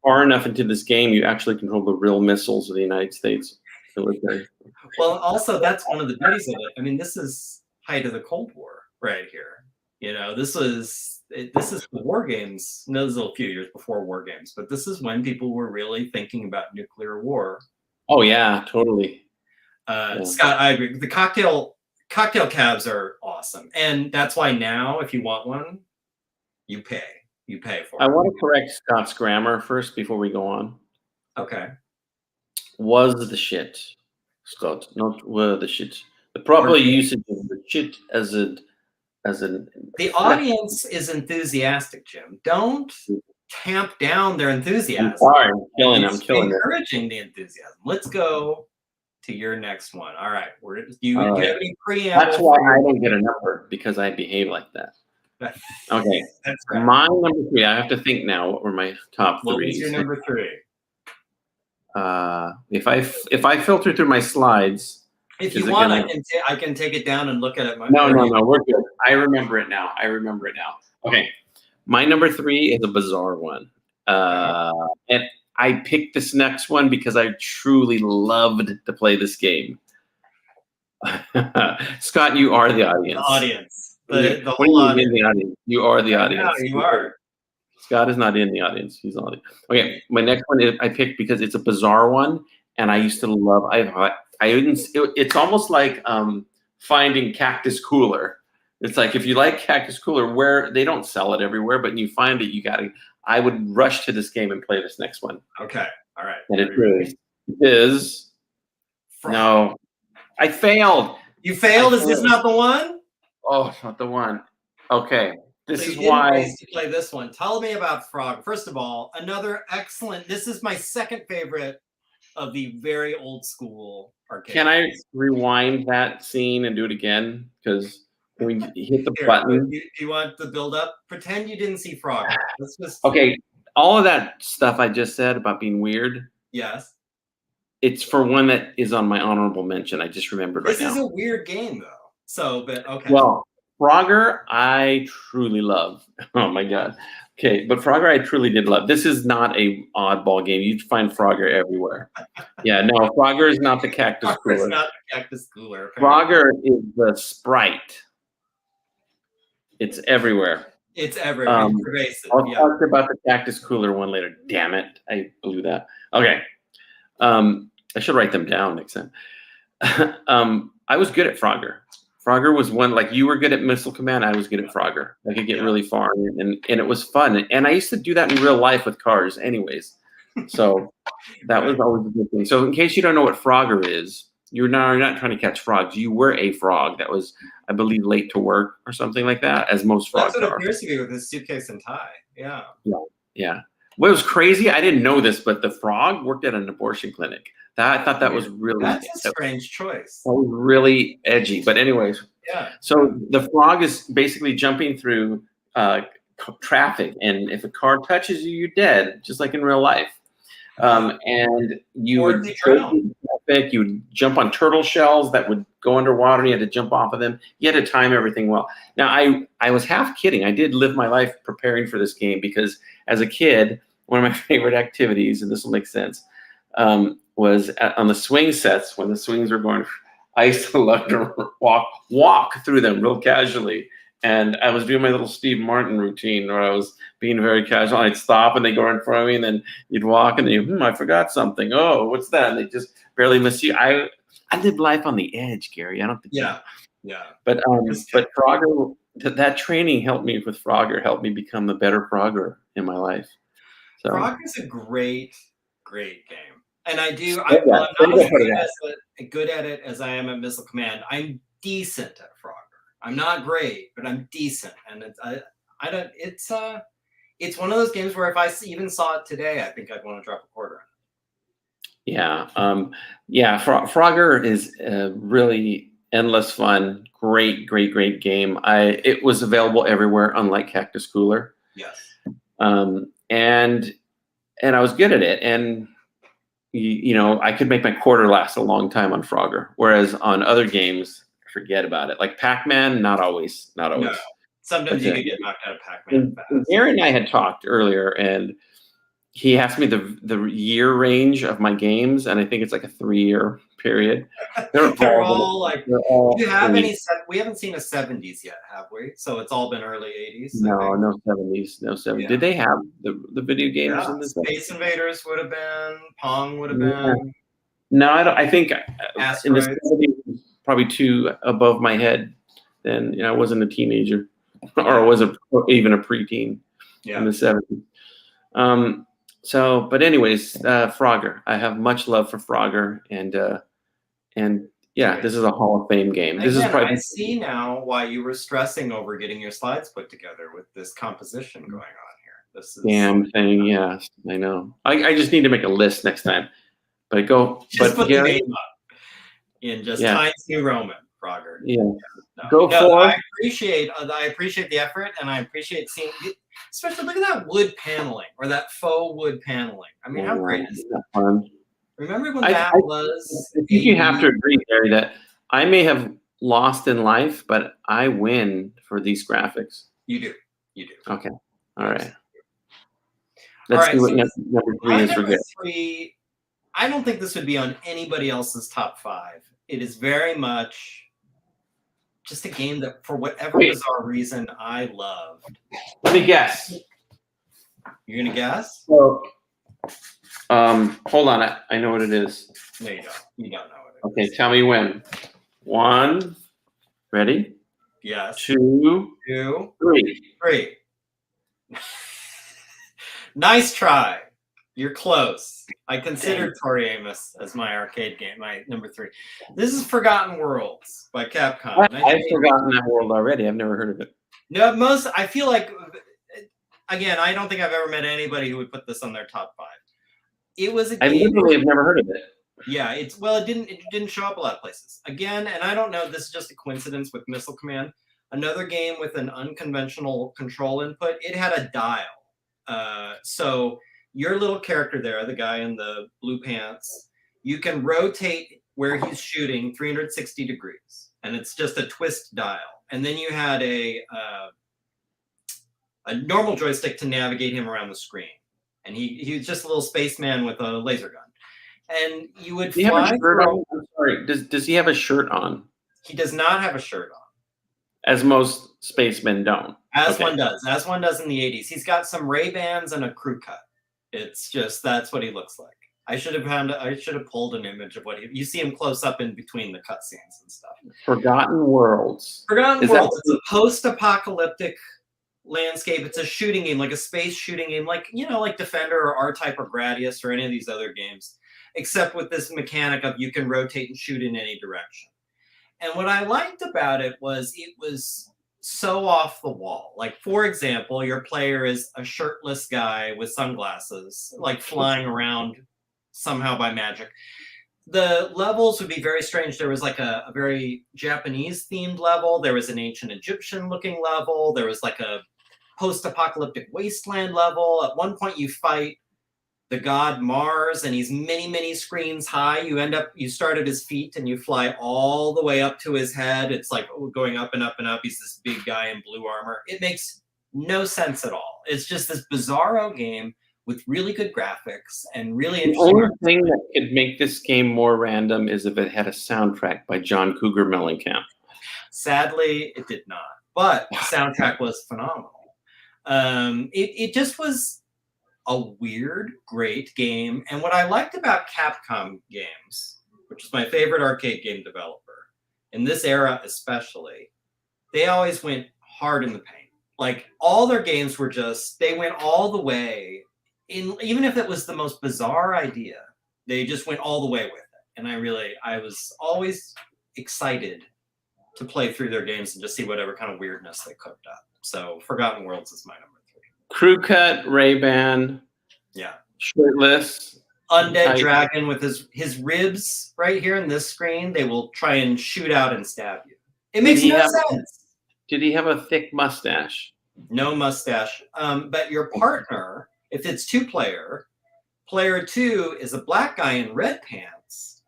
Far enough into this game, you actually control the real missiles of the United States. Well, also that's one of the beauties of it. I mean, this is height of the Cold War right here. You know, this is the war games. No, this is a few years before war games, but this is when people were really thinking about nuclear war. Oh yeah, totally. Scott, I agree. The cocktail cabs are awesome, and that's why now, if you want one, you pay. You pay for it. I want to correct Scott's grammar first before we go on. Okay. Was the shit, Scott, not were the shit. The proper usage of the shit as an. The audience is enthusiastic, Jim. Don't tamp down their enthusiasm. I'm sorry, I'm killing it. Encouraging the enthusiasm. Let's go to your next one. All right. Do you have any preamble? That's why I don't get a number, because I behave like that. Okay. That's right. My number 3. I have to think now. What were my top 3? What was your number 3? If I filter through my slides, if you want, I can take it down and look at it. No, we're good. I remember it now. Okay, my number 3 is a bizarre one, and I picked this next one because I truly loved to play this game. Scott, you are the audience. The audience. The whole audience. In the audience. You are the audience. Yeah, you are. Scott is not in the audience. He's on. Okay, my next one I picked because it's a bizarre one, and I used to love. It's almost like finding Cactus Cooler. It's like if you like Cactus Cooler, where they don't sell it everywhere, but you find it, you got to. I would rush to this game and play this next one. Okay, all right. And it really is. No, I failed. You failed. Is this not the one? Oh, it's not the one. Okay. This is why you play this one. Tell me about Frog. First of all, another excellent. This is my second favorite of the very old school arcade. Can I rewind that scene and do it again? Because when you hit the button. Do you want the build up? Pretend you didn't see Frog. Let's just. Okay. All of that stuff I just said about being weird. Yes. It's for one that is on my honorable mention. I just remembered right now. This is a weird game though. So, but okay. Well, Frogger, I truly love. Oh my God. Okay, but Frogger, I truly did love. This is not a oddball game. You'd find Frogger everywhere. Yeah, no, Frogger is not the Cactus Cooler. It's not the Cactus Cooler. Frogger is the Sprite. It's everywhere. It's everywhere. It's pervasive. I'll talk about the Cactus Cooler one later. Damn it, I blew that. Okay, I should write them down next time. I was good at Frogger. Frogger was one, like you were good at Missile Command, I was good at Frogger. I could get really far, and it was fun. And I used to do that in real life with cars anyways. So that was always a good thing. So in case you don't know what Frogger is, you're not trying to catch frogs. You were a frog that was, I believe, late to work or something like that, as most frogs are. That's what it appears to be with his suitcase and tie. Yeah. Yeah. What was crazy, I didn't know this, but the frog worked at an abortion clinic. I thought that was really. That's a strange choice. That was really edgy. But anyways, so the frog is basically jumping through traffic, and if a car touches you, you're dead, just like in real life. And you would traffic, you would jump on turtle shells that would go underwater, and you had to jump off of them. You had to time everything well. Now, I was half kidding. I did live my life preparing for this game because as a kid, one of my favorite activities, and this will make sense, was on the swing sets when the swings were going. I used to love to walk through them real casually, and I was doing my little Steve Martin routine where I was being very casual. I'd stop and they go in front of me, and then you'd walk, and then I forgot something. Oh, what's that? And they just barely miss you. I live life on the edge, Gary. I don't think. Yeah. But Frogger, that training helped me with Frogger, helped me become a better Frogger in my life. So Frogger's a great game. And I'm not as good at it as I am at Missile Command. I'm decent at Frogger. I'm not great, but I'm decent. And it's one of those games where if I even saw it today, I think I'd want to drop a quarter on it. Yeah. Frogger is really endless fun. Great game. It was available everywhere, unlike Cactus Cooler. Yes. And I was good at it, and I could make my quarter last a long time on Frogger, whereas on other games, forget about it. Like Pac-Man, not always. No. Sometimes you can get knocked out of Pac-Man fast. Gary and I had talked earlier, and he asked me the year range of my games, and I think it's like a 3-year period. They're all like. Do you have any? We haven't seen a 70s yet, have we? So it's all been early 80s. No 70s. Yeah. Did they have the video games in this? Space Invaders would have been. Pong would have been. No, I think in the Asteroids. 70s, probably too above my head. Then I wasn't a teenager, or I wasn't even a preteen in the 70s. But anyways, Frogger. I have much love for Frogger, and this is a Hall of Fame game. I see now why you were stressing over getting your slides put together with this composition going on here. This is damn thing. Yes, I know. I just need to make a list next time. But put the name up in just Times New Roman, Frogger. Yeah. I appreciate the effort, and I appreciate seeing. Especially look at that wood paneling or that faux wood paneling. I mean, how great is that? Fun. Remember when that was? I think you have to agree, Gary, that I may have lost in life, but I win for these graphics. You do. Okay. All right. Let's see what number 3 is for Gary. I don't think this would be on anybody else's top 5. It is very much just a game that, for whatever bizarre reason, I loved. Let me guess. You're gonna guess? So, hold on. I know what it is. No, you don't. You don't know what it is. Okay, tell me when. 1. Ready? Yes. 2, 3. Nice try. You're close. I considered Tori Amos as my arcade game, my number 3. This is Forgotten Worlds by Capcom. I've forgotten that world already. I've never heard of it. No, I feel like, again, I don't think I've ever met anybody who would put this on their top 5. It was a game. I literally have never heard of it. Yeah, it didn't show up a lot of places. Again, and I don't know, this is just a coincidence with Missile Command. Another game with an unconventional control input. It had a dial. So your little character there, the guy in the blue pants, you can rotate where he's shooting 360 degrees, and it's just a twist dial. And then you had a normal joystick to navigate him around the screen, and he was just a little spaceman with a laser gun. And you would fly. He have a shirt on? I'm sorry. Does he have a shirt on? He does not have a shirt on. As most spacemen don't. As one does in the 80s. He's got some Ray-Bans and a crew cut. It's just, that's what he looks like. I should have pulled an image of you see him close up in between the cutscenes and stuff. Forgotten Worlds. Forgotten Worlds. It's a post-apocalyptic landscape. It's a shooting game, like a space shooting game, like like Defender or R-Type or Gradius or any of these other games, except with this mechanic of you can rotate and shoot in any direction. And what I liked about it was so off the wall. Like, for example, your player is a shirtless guy with sunglasses, like flying around somehow by magic. The levels would be very strange. There was like a very Japanese themed level. There was an ancient Egyptian looking level. There was like a post-apocalyptic wasteland level. At one point you fight the god Mars, and he's many, many screens high. You start at his feet and you fly all the way up to his head. It's like going up and up and up. He's this big guy in blue armor. It makes no sense at all. It's just this bizarro game with really good graphics and really interesting. The only thing that could make this game more random is if it had a soundtrack by John Cougar Mellencamp. Sadly, it did not. But the soundtrack was phenomenal. It just was a weird, great game. And what I liked about Capcom games, which is my favorite arcade game developer, in this era especially, they always went hard in the paint. Like, all their games were they went all the way. Even if it was the most bizarre idea, they just went all the way with it. And I was always excited to play through their games and just see whatever kind of weirdness they cooked up. So Forgotten Worlds is my number 3. Crew cut, Ray-Ban, yeah, shirtless, undead dragon with his ribs right here in this screen. They will try and shoot out and stab you. It makes no sense. Did he have a thick mustache? No mustache. But your partner, if it's 2-player, player 2 is a black guy in red pants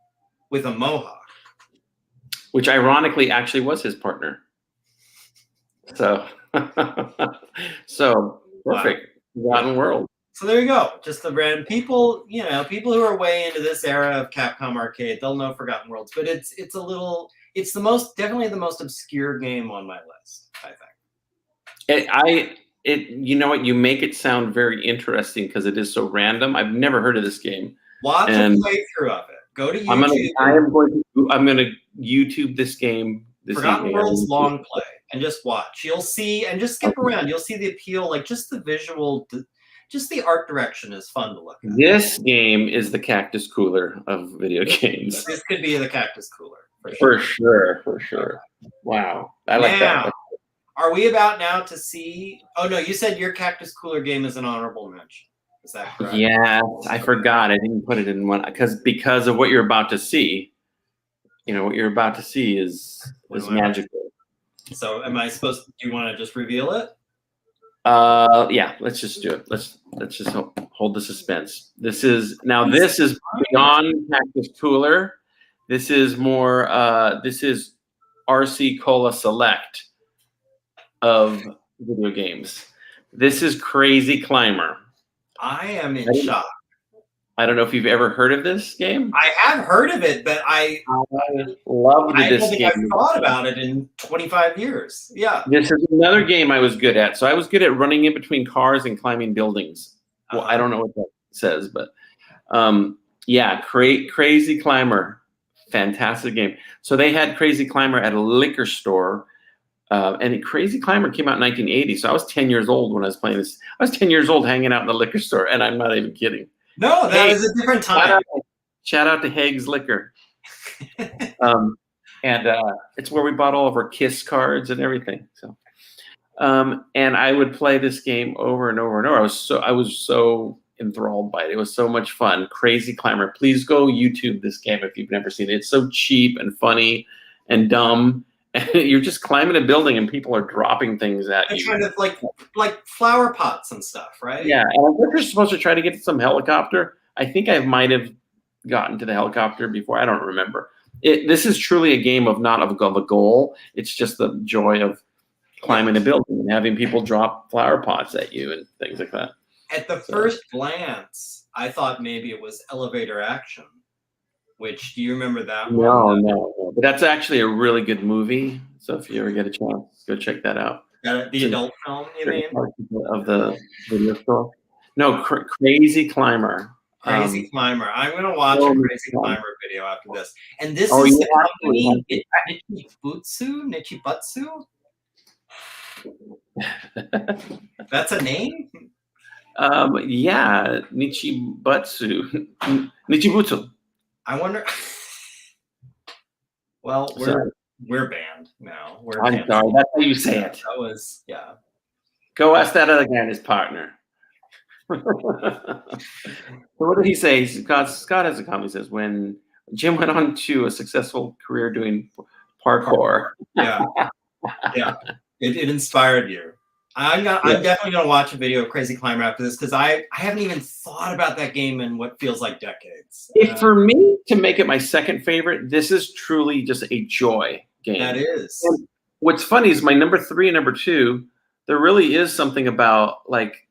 with a mohawk, which ironically actually was his partner. So, perfect. Forgotten World. So there you go. Just the random people, people who are way into this era of Capcom arcade, they'll know Forgotten Worlds. But it's definitely the most obscure game on my list, I think. You know what? You make it sound very interesting because it is so random. I've never heard of this game. Watch a playthrough of it. Go to YouTube. I'm gonna YouTube this game. Forgotten Worlds long play, and just watch. You'll see, and just skip around. You'll see the appeal, like just the visual, just the art direction is fun to look at. This game is the Cactus Cooler of video games. This could be the Cactus Cooler for sure. Wow, I like that. Are we about now to see? Oh no, you said your Cactus Cooler game is an honorable mention. Is that correct? Yeah, I forgot. I didn't put it in one because of what you're about to see. What you're about to see is magical. So, am I supposed? Do you want to just reveal it? Yeah. Let's just do it. Let's just hold the suspense. This is beyond Cactus Cooler. This is more. This is RC Cola Select of video games. This is Crazy Climber. I am in shock. I don't know if you've ever heard of this game. I have heard of it, but I loved this game. I don't think I've thought about it in 25 years. Yeah. This is another game I was good at. So I was good at running in between cars and climbing buildings. Well, I don't know what that says, but Crazy Climber. Fantastic game. So they had Crazy Climber at a liquor store. And Crazy Climber came out in 1980. So I was 10 years old when I was playing this. I was 10 years old hanging out in the liquor store, and I'm not even kidding. No, that was a different time. Shout out to Haig's Liquor. And it's where we bought all of our KISS cards and everything. So, and I would play this game over and over and over. I was so enthralled by it. It was so much fun. Crazy Climber. Please go YouTube this game if you've never seen it. It's so cheap and funny and dumb. And you're just climbing a building and people are dropping things at you. Kind of like flower pots and stuff, right? Yeah, and I think you're supposed to try to get to some helicopter. I think I might have gotten to the helicopter before. I don't remember. This is truly a game of not of a goal. It's just the joy of climbing a building and having people drop flower pots at you and things like that. At the first glance, I thought maybe it was elevator action. Which, do you remember that one? No. But that's actually a really good movie. So if you ever get a chance, go check that out. The adult film, you mean? Of the video store. No, Crazy Climber. Crazy Climber. I'm gonna watch a Crazy Climber video after this. And this is the company Nichibutsu. That's a name? Yeah, Nichibutsu. Nichibutsu. I wonder. Well, we're banned now. I'm sorry, that's how you say it. That was Go ask that other guy and his partner. So what did he say? Scott has a comment. He says, when Jim went on to a successful career doing parkour. Yeah. It inspired you. I'm definitely gonna watch a video of Crazy Climber after this because I haven't even thought about that game in what feels like decades. For me to make it my second favorite, this is truly just a joy game. That is. And what's funny is my number 3 and number 2. There really is something about, like,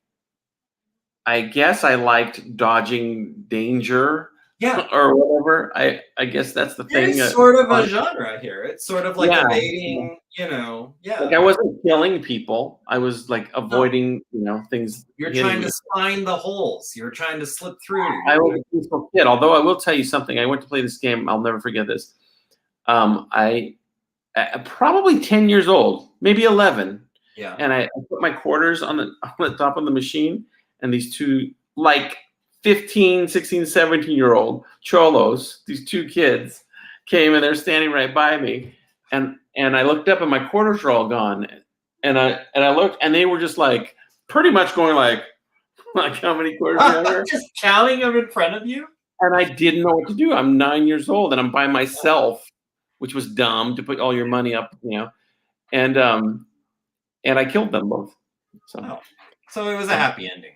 I guess I liked dodging danger. Yeah. Or whatever. I guess that's the thing. It's sort of a genre here. It's sort of like evading, Like I wasn't killing people. I was like avoiding, things. You're trying to find the holes. You're trying to slip through. I was a peaceful kid. Although I will tell you something. I went to play this game. I'll never forget this. I probably 10 years old, maybe 11. Yeah. And I put my quarters on the top of the machine, and these two, like, 15, 16, 17-year-old cholos, these two kids came and they're standing right by me. And I looked up and my quarters were all gone. And I looked and they were just like pretty much going like how many quarters are there? Just counting them in front of you? And I didn't know what to do. I'm 9 years old and I'm by myself, which was dumb to put all your money up, And I killed them both. So it was a happy ending.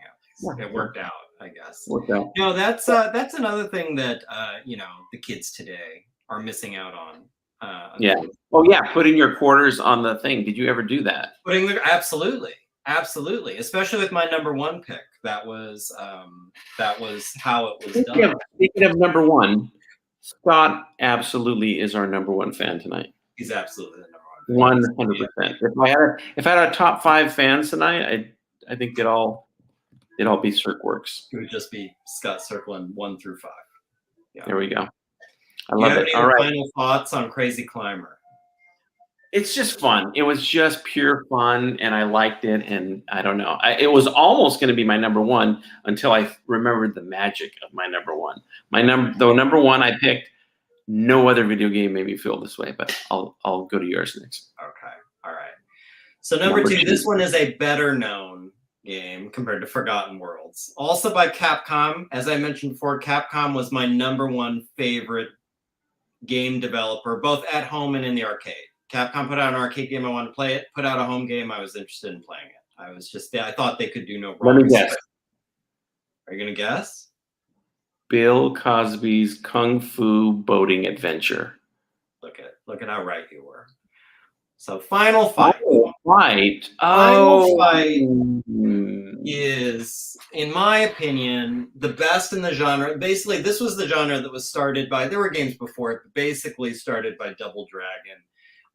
It worked out, I guess. Worked out. That's another thing that the kids today are missing out on. Putting your quarters on the thing. Did you ever do that? Absolutely, especially with my number 1 pick. That was how it was done. Speaking of number 1, Scott absolutely is our number 1 fan tonight. He's absolutely the number 1. 100%. If I had a top 5 fans tonight, I think it'd all be Cirqueworks. It would just be Scott circling 1 through 5. Yeah. There we go. I love it. All right. Final thoughts on Crazy Climber? It's just fun. It was just pure fun, and I liked it. And I don't know. It was almost going to be my number 1 until I remembered the magic of my number 1. The number 1 I picked. No other video game made me feel this way, but I'll go to yours next. Okay. All right. So number 2, this one is a better known game compared to Forgotten Worlds. Also by Capcom. As I mentioned before, Capcom was my number 1 favorite game developer, both at home and in the arcade. Capcom put out an arcade game, I wanted to play it. Put out a home game, I was interested in playing it. I thought they could do no wrong. Let me guess. Are you going to guess? Bill Cosby's Kung Fu Boating Adventure. Look at how right you were. So Final Fight. Final Fight is, in my opinion, the best in the genre. Basically, this was the genre that was started by, there were games before it, but basically started by Double Dragon.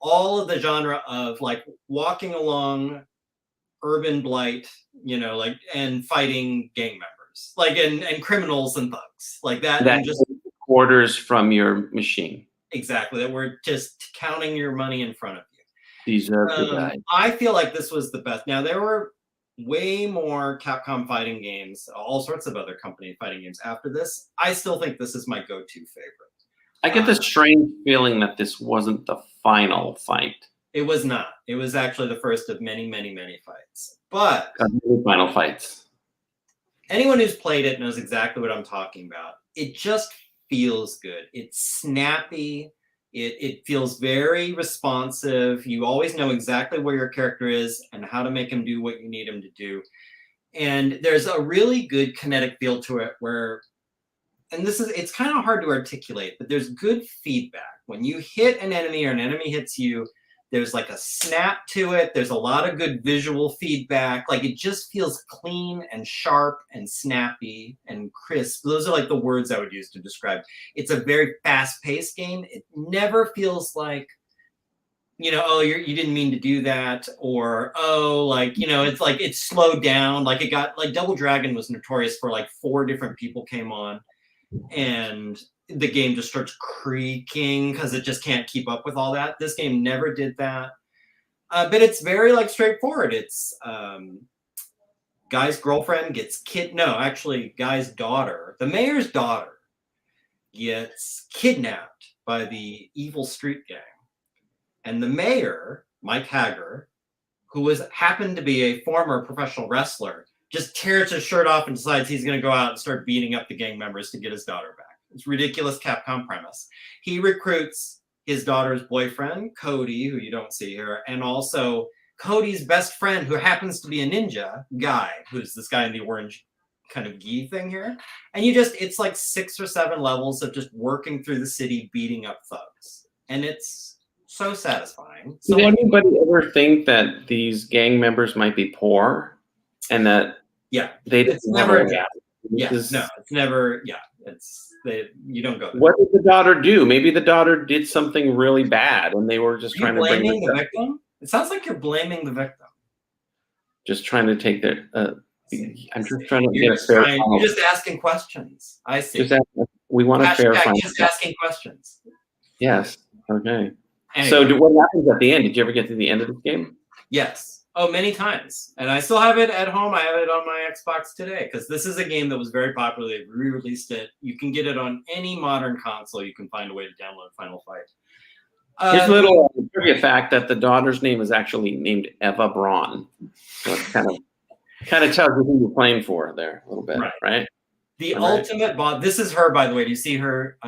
All of the genre of like walking along urban blight, and fighting gang members, like and criminals and thugs, like that. That and just quarters from your machine. Exactly. That we're just counting your money in front of you. These are the guys. I feel like this was the best. Now, there were way more Capcom fighting games, all sorts of other company fighting games after this. I still think this is my go-to favorite. I get this strange feeling that this wasn't the final fight. It was not. It was actually the first of many, many, many fights. But final fights. Anyone who's played it knows exactly what I'm talking about. It just feels good. It's snappy. It feels very responsive. You always know exactly where your character is and how to make him do what you need him to do. And there's a really good kinetic feel to it it's kind of hard to articulate, but there's good feedback. When you hit an enemy or an enemy hits you, there's like a snap to it. There's a lot of good visual feedback. Like it just feels clean and sharp and snappy and crisp. Those are like the words I would use to describe. It's a very fast-paced game. It never feels like oh, you didn't mean to do that, or oh, like, it's like it's slowed down. Like it got like Double Dragon was notorious for like 4 different people came on, and the game just starts creaking because it just can't keep up with all that. This game never did that, but it's very like straightforward. It's guy's girlfriend gets guy's daughter, the mayor's daughter, gets kidnapped by the evil street gang. And the mayor, Mike Hager, who happened to be a former professional wrestler, just tears his shirt off and decides he's going to go out and start beating up the gang members to get his daughter back. It's ridiculous Capcom premise. He recruits his daughter's boyfriend, Cody, who you don't see here, and also Cody's best friend, who happens to be a ninja, Guy, who's this guy in the orange kind of gi thing here. And it's like 6 or 7 levels of just working through the city, beating up thugs. And it's so satisfying. Did anybody ever think that these gang members might be poor and that it's never you don't go there. What did the daughter do? Maybe the daughter did something really bad and they were just trying to bring the victim? It sounds like you're blaming the victim. Just trying to take their I'm just trying to you're just asking questions. I see. We want a fair final. Just asking questions. Yes. Okay. Anyway. So what happens at the end? Did you ever get to the end of this game? Yes. Oh, many times. And I still have it at home. I have it on my Xbox today because this is a game that was very popular. They re-released it. You can get it on any modern console. You can find a way to download Final Fight. Here's a little trivia fact that the daughter's name is actually named Eva Braun. So it kind of tells you who you're playing for there a little bit, right? The ultimate boss. This is her, by the way. Do you see her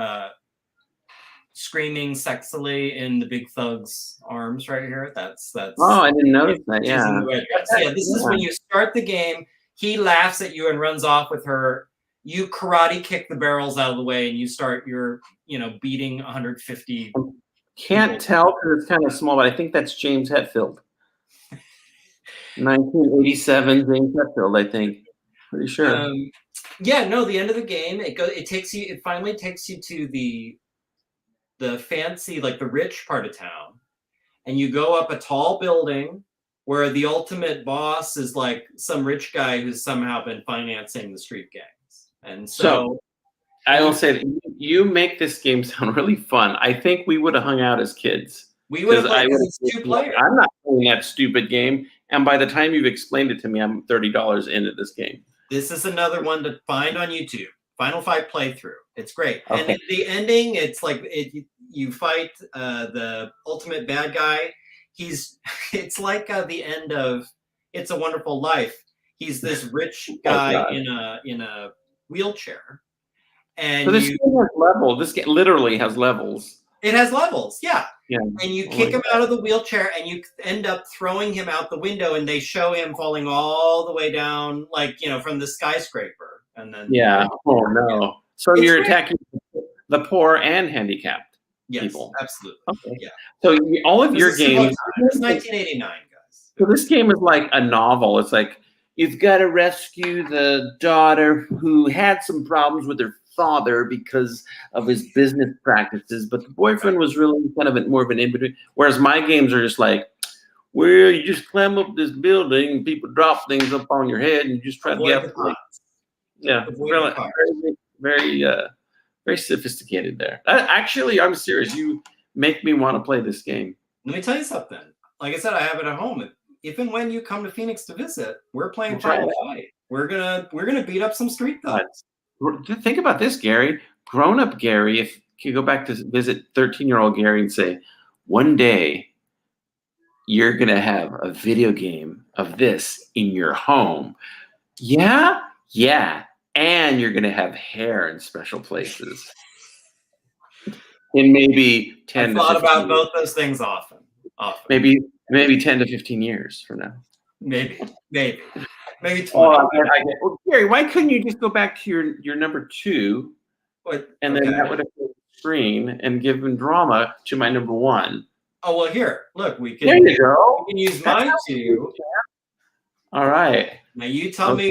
screaming sexily in the big thug's arms right here? That's. Oh, I didn't notice that. Yeah. This is when you start the game. He laughs at you and runs off with her. You karate kick the barrels out of the way, and you start your, beating 150. Can't tell because it's kind of small, but I think that's James Hetfield. 1987 James Hetfield, I think. Pretty sure. The end of the game, it finally takes you to the fancy, like the rich part of town, and you go up a tall building where the ultimate boss is like some rich guy who's somehow been financing the street gangs. And so I will say that you make this game sound really fun. I think we would have hung out as kids. We would have played as 2 players. I'm not playing that stupid game. And by the time you've explained it to me, I'm $30 into this game. This is another one to find on YouTube. Final Fight playthrough. It's great. Okay. And the ending, it's like you fight the ultimate bad guy. It's like the end of It's a Wonderful Life. He's this rich guy in a wheelchair. And so this game has levels. This game literally has levels. It has levels, yeah. And you kick him out of the wheelchair, and you end up throwing him out the window, and they show him falling all the way down, like, from the skyscraper. And then oh no! So you're attacking the poor and handicapped people. Absolutely. Okay. Yeah. So all of your games. It's 1989, guys. So this game is like a novel. It's like you've got to rescue the daughter who had some problems with her father because of his business practices, but the boyfriend was really kind of more of an in-between. Whereas my games are just like, well, you just climb up this building and people drop things up on your head and you just try to get up. Yeah, really, very sophisticated there. Actually, I'm serious. You make me want to play this game. Let me tell you something. Like I said, I have it at home. If and when you come to Phoenix to visit, we're playing Final Fight. We're gonna beat up some street thugs. Think about this, Gary. Grown-up Gary, if you go back to visit 13-year-old Gary and say, one day you're going to have a video game of this in your home. Yeah. And you're going to have hair in special places. In maybe 10 I've thought about both those things often. Maybe 10 to 15 years from now. Maybe 20. Well, Gary, why couldn't you just go back to your number 2, and then that would have been screen and given drama to my number 1? Oh well, here, look, we can. There you go. We can use mine 2. All right. Now you tell me.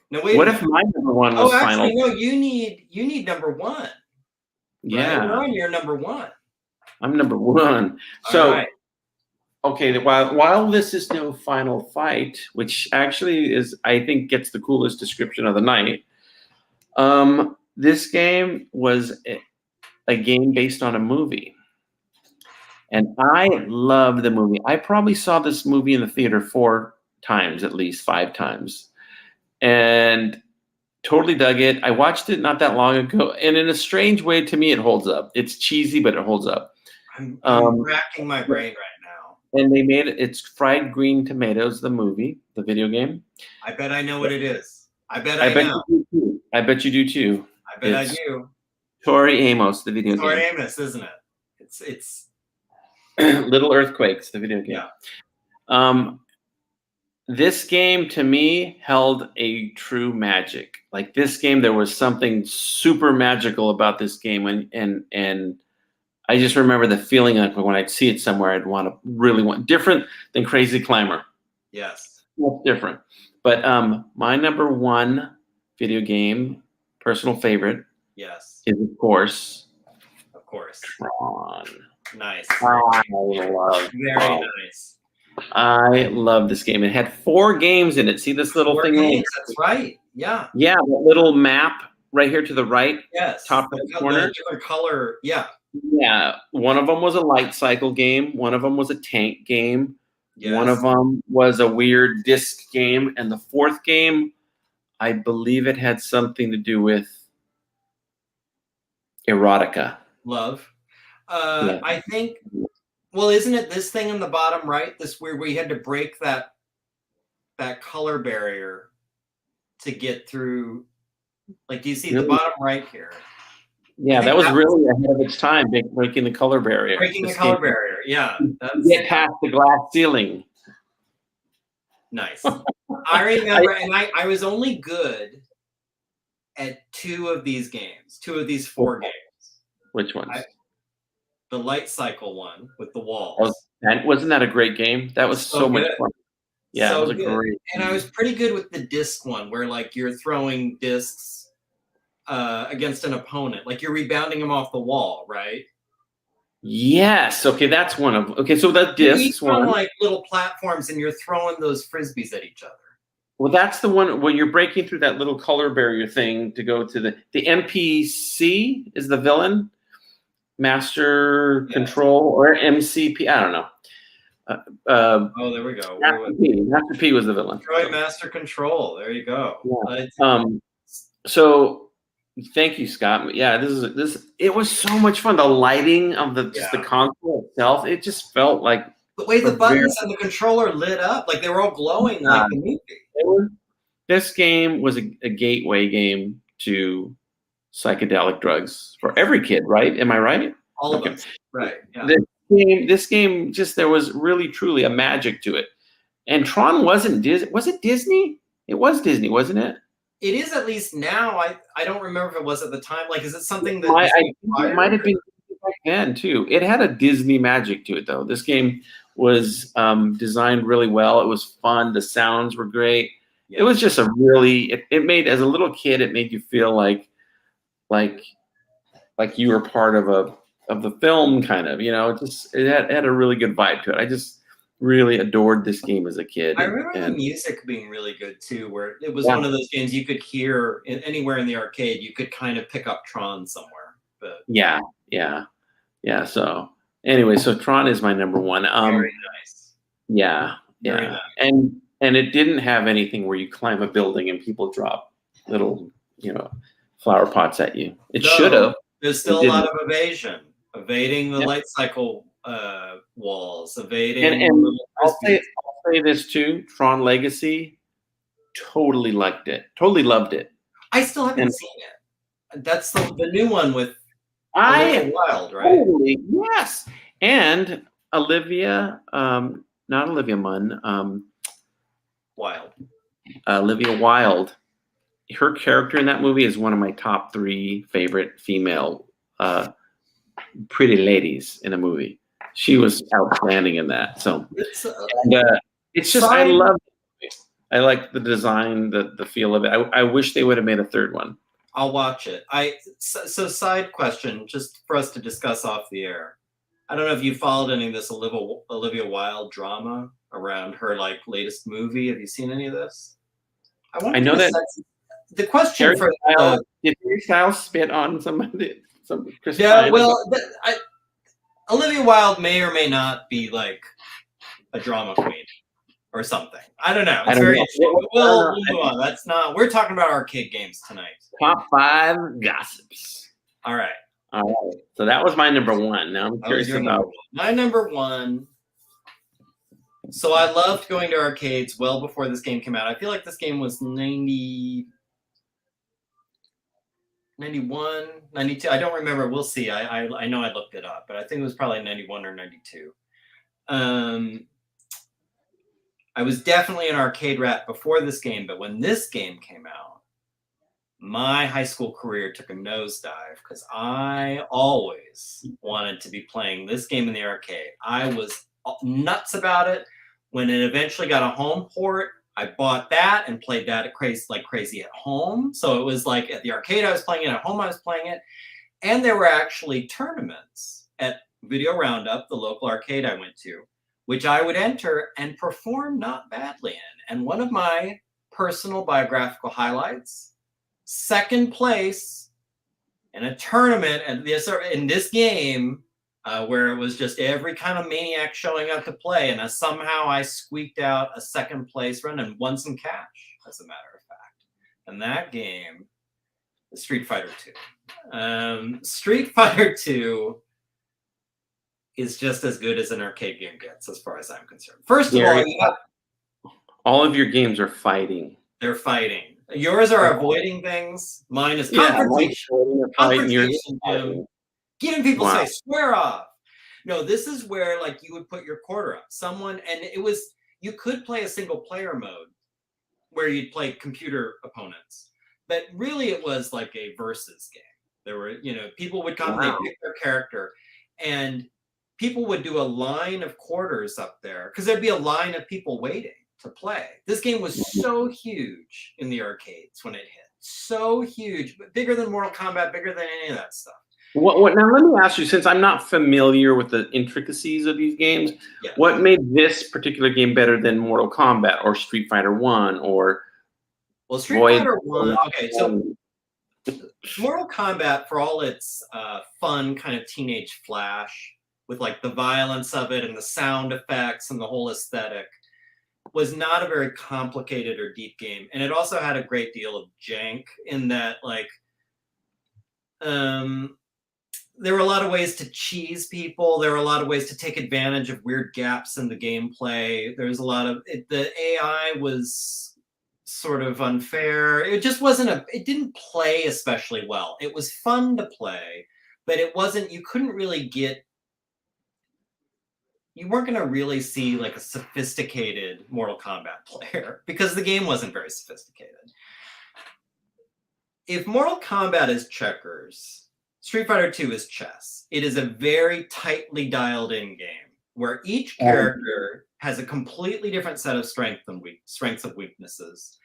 No, wait. What if my number 1 was Final? No. You need number 1. Yeah. Right? You're number 1. I'm number 1. So okay, while this is no final fight, which actually is, I think, gets the coolest description of the night. This game was a game based on a movie, and I love the movie. I probably saw this movie in the theater 4 times, at least 5 times, and totally dug it. I watched it not that long ago, and in a strange way, to me, it holds up. It's cheesy, but it holds up. I'm racking my brain right now. And they made it. It's Fried Green Tomatoes, the movie, the video game. I bet I know what it is. I bet You do too. I bet you do too. I bet I do. Tori Amos, the video game. Tori Amos, isn't it? It's Little Earthquakes, the video game. Yeah. This game to me held a true magic. Like this game, there was something super magical about this game, and I just remember the feeling like when I'd see it somewhere, I'd really want different than Crazy Climber. Yes, that's different. But my number 1 video game, personal favorite, yes, is of course, Tron. Nice. Very nice. I love this game. It had 4 games in it. See this little 4 thing? Games, that's right. Yeah. Yeah, the little map right here to the right. Yes. Top right corner. Different color. Yeah. Yeah. One of them was a light cycle game. One of them was a tank game. Yes. One of them was a weird disc game. And the 4th game, I believe it had something to do with erotica. Love. Yeah. I think, well, isn't it this thing in the bottom right? This where we had to break that color barrier to get through. Like, do you see the bottom right here? Yeah, that was really ahead of its time, breaking the color barrier. Breaking the color barrier, yeah. Get past the glass ceiling. Nice. I remember, and I was only good at 2 of these games, 2 of these 4 games. Which ones? The light cycle one with the walls. Wasn't that a great game? That was so much fun. Yeah, so it was a great. And I was pretty good with the disc one, where like you're throwing discs against an opponent, like you're rebounding them off the wall, right? Yes. Okay, that's one of. Okay, so that discs one, like little platforms, and you're throwing those frisbees at each other. Well, that's the one when you're breaking through that little color barrier thing to go to the NPC is the villain, Master Control or MCP. I don't know. Oh, there we go. Master P was the villain. Detroit Master Control. There you go. Yeah. So thank you, Scott. Yeah, it was so much fun. The lighting of the console itself, it just felt like the way the buttons and the controller lit up, like they were all glowing like the movie. This game was a gateway game to psychedelic drugs for every kid, right? Am I right? All of us, right? Yeah. This game, just there was really truly a magic to it. And Tron wasn't Disney. Was it Disney? It was Disney, wasn't it? It is, at least now. I don't remember if it was at the time. Like, is it something that it might have been back then too? It had a Disney magic to it, though. This game was designed really well. It was fun. The sounds were great. Yeah. It was just a really. It made, as a little kid, it made you feel like you were part of the film, kind of. You know, it had a really good vibe to it. I just really adored this game as a kid. I remember the music being really good too, where it was one of those games you could hear anywhere in the arcade. You could kind of pick up Tron somewhere. But yeah. So anyway, so Tron is my number 1. Very nice. Yeah. Very nice. And it didn't have anything where you climb a building and people drop little, flower pots at you. It should have. There's still a lot of evading the light cycle walls, evading. And I'll say this too: Tron Legacy, totally liked it. Totally loved it. I still haven't seen it. That's the new one with Wild, right? Totally, yes. And Olivia, not Olivia Munn, Wilde. Olivia Wilde. Her character in that movie is one of my top 3 favorite female pretty ladies in a movie. She was outstanding in that. So it's just I love it. I like the design, the feel of it. I wish they would have made a 3rd one. I'll watch it. So side question, just for us to discuss off the air. I don't know if you followed any of this Olivia Wilde drama around her like latest movie. Have you seen any of this? I want I to know get a that sense. The question Harry for Styles, did Harry Styles spit on somebody? Some Chris yeah, Pine? well, Olivia Wilde may or may not be like a drama queen or something. I don't know. I It's don't very know. interesting. But I don't know. we'll move on. That's not. We're talking about arcade games tonight. Top 5 gossips. All right. All right. So that was my number 1. Now I'm That was curious your about number one. My number one. So I loved going to arcades well before this game came out. I feel like this game was 90, 91, 92. I don't remember. We'll see. I know I looked it up, but I think it was probably 91 or 92. I was definitely an arcade rat before this game, but when this game came out, my high school career took a nosedive because I always wanted to be playing this game in the arcade. I was nuts about it. When it eventually got a home port, I bought that and played that like crazy at home. So it was like at the arcade I was playing it, at home I was playing it. And there were actually tournaments at Video Roundup, the local arcade I went to, which I would enter and perform not badly in. And one of my personal biographical highlights, second place in a tournament in this game where it was just every kind of maniac showing up to play. And somehow I squeaked out a second place run and won some cash, as a matter of fact. And that game is Street Fighter 2. Street Fighter 2 is just as good as an arcade game gets, as far as I'm concerned. First of all of your games are fighting. They're fighting. Yours are avoiding things. Mine is confrontation. Confrontation, Jim. Get in people's face. Swear off. No, this is where like you would put your quarter up. You could play a single player mode where you'd play computer opponents, but really it was like a versus game. There were, people would come, they pick their character, and people would do a line of quarters up there because there'd be a line of people waiting to play. This game was so huge in the arcades when it hit. So huge, but bigger than Mortal Kombat, bigger than any of that stuff. What now, let me ask you, since I'm not familiar with the intricacies of these games, what made this particular game better than Mortal Kombat or Street Fighter 1 or Street Fighter 1, okay, so Mortal Kombat, for all its fun kind of teenage flash with like the violence of it and the sound effects and the whole aesthetic, was not a very complicated or deep game. And it also had a great deal of jank in that like there were a lot of ways to cheese people. There were a lot of ways to take advantage of weird gaps in the gameplay. There's a lot of the AI was sort of unfair. It just wasn't it didn't play especially well. It was fun to play, but you couldn't really you weren't going to really see like a sophisticated Mortal Kombat player because the game wasn't very sophisticated. If Mortal Kombat is checkers, Street Fighter 2 is chess. It is a very tightly dialed in game where each character has a completely different set of strengths and weaknesses,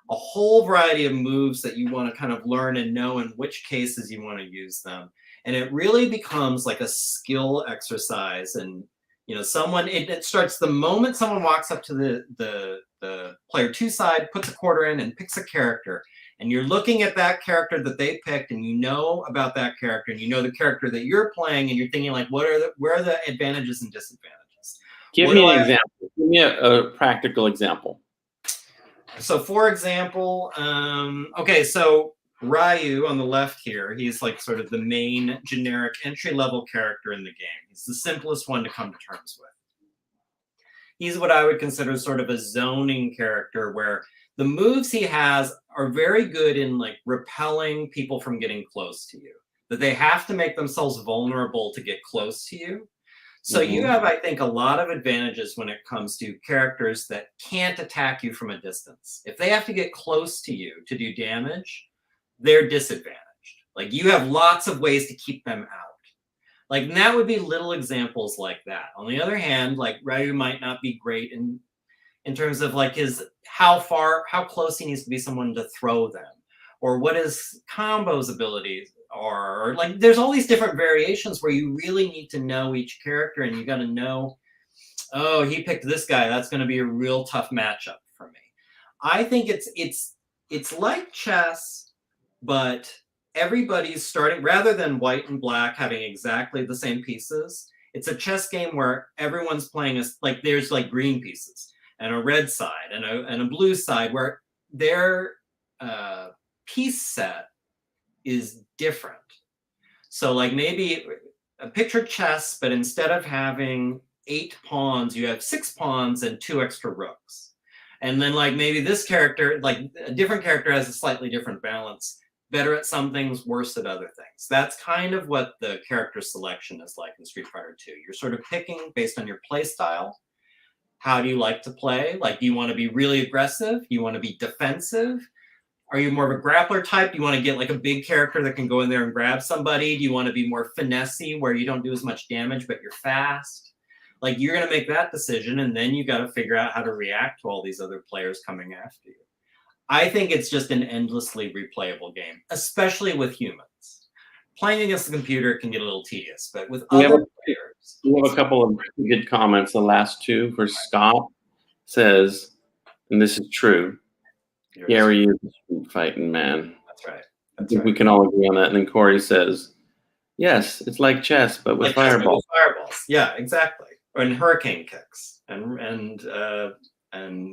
a whole variety of moves that you want to kind of learn and know in which cases you want to use them. And it really becomes like a skill exercise. And it starts the moment someone walks up to the player 2 side, puts a quarter in and picks a character. And you're looking at that character that they picked, and you know about that character, and you know the character that you're playing, and you're thinking like, where are the advantages and disadvantages? Give me an example. Give me a practical example. So, for example, so Ryu on the left here, he's like sort of the main generic entry-level character in the game. He's the simplest one to come to terms with. He's what I would consider sort of a zoning character where the moves he has are very good in like repelling people from getting close to you, that they have to make themselves vulnerable to get close to you. So you have, I think, a lot of advantages when it comes to characters that can't attack you from a distance. If they have to get close to you to do damage, they're disadvantaged. Like you have lots of ways to keep them out. Like, and that would be little examples like that. On the other hand, like Ryu might not be great in terms of like how close he needs to be someone to throw them, or what his combos abilities or like there's all these different variations where you really need to know each character, and you got to know, oh, he picked this guy. That's going to be a real tough matchup for me. I think it's like chess, but everybody's starting rather than white and black having exactly the same pieces. It's a chess game where everyone's playing like there's like green pieces and a red side and a blue side where their piece set is different. So like maybe a picture chess, but instead of having 8 pawns, you have 6 pawns and 2 extra rooks. And then like maybe this character, like a different character has a slightly different balance, better at some things, worse at other things. That's kind of what the character selection is like in Street Fighter 2. You're sort of picking based on your play style. How do you like to play? Like, do you want to be really aggressive? Do you want to be defensive? Are you more of a grappler type? Do you want to get like a big character that can go in there and grab somebody? Do you want to be more finessey where you don't do as much damage, but you're fast? Like, you're going to make that decision, and then you got to figure out how to react to all these other players coming after you. I think it's just an endlessly replayable game, especially with humans. Playing against the computer can get a little tedious, but with other players... We have a couple of good comments. The last two for Scott says, and this is true, Gary is a street fighting man. That's right. I think we can all agree on that. And then Corey says, yes, it's like chess, but with fireballs. Yeah, exactly. And hurricane kicks and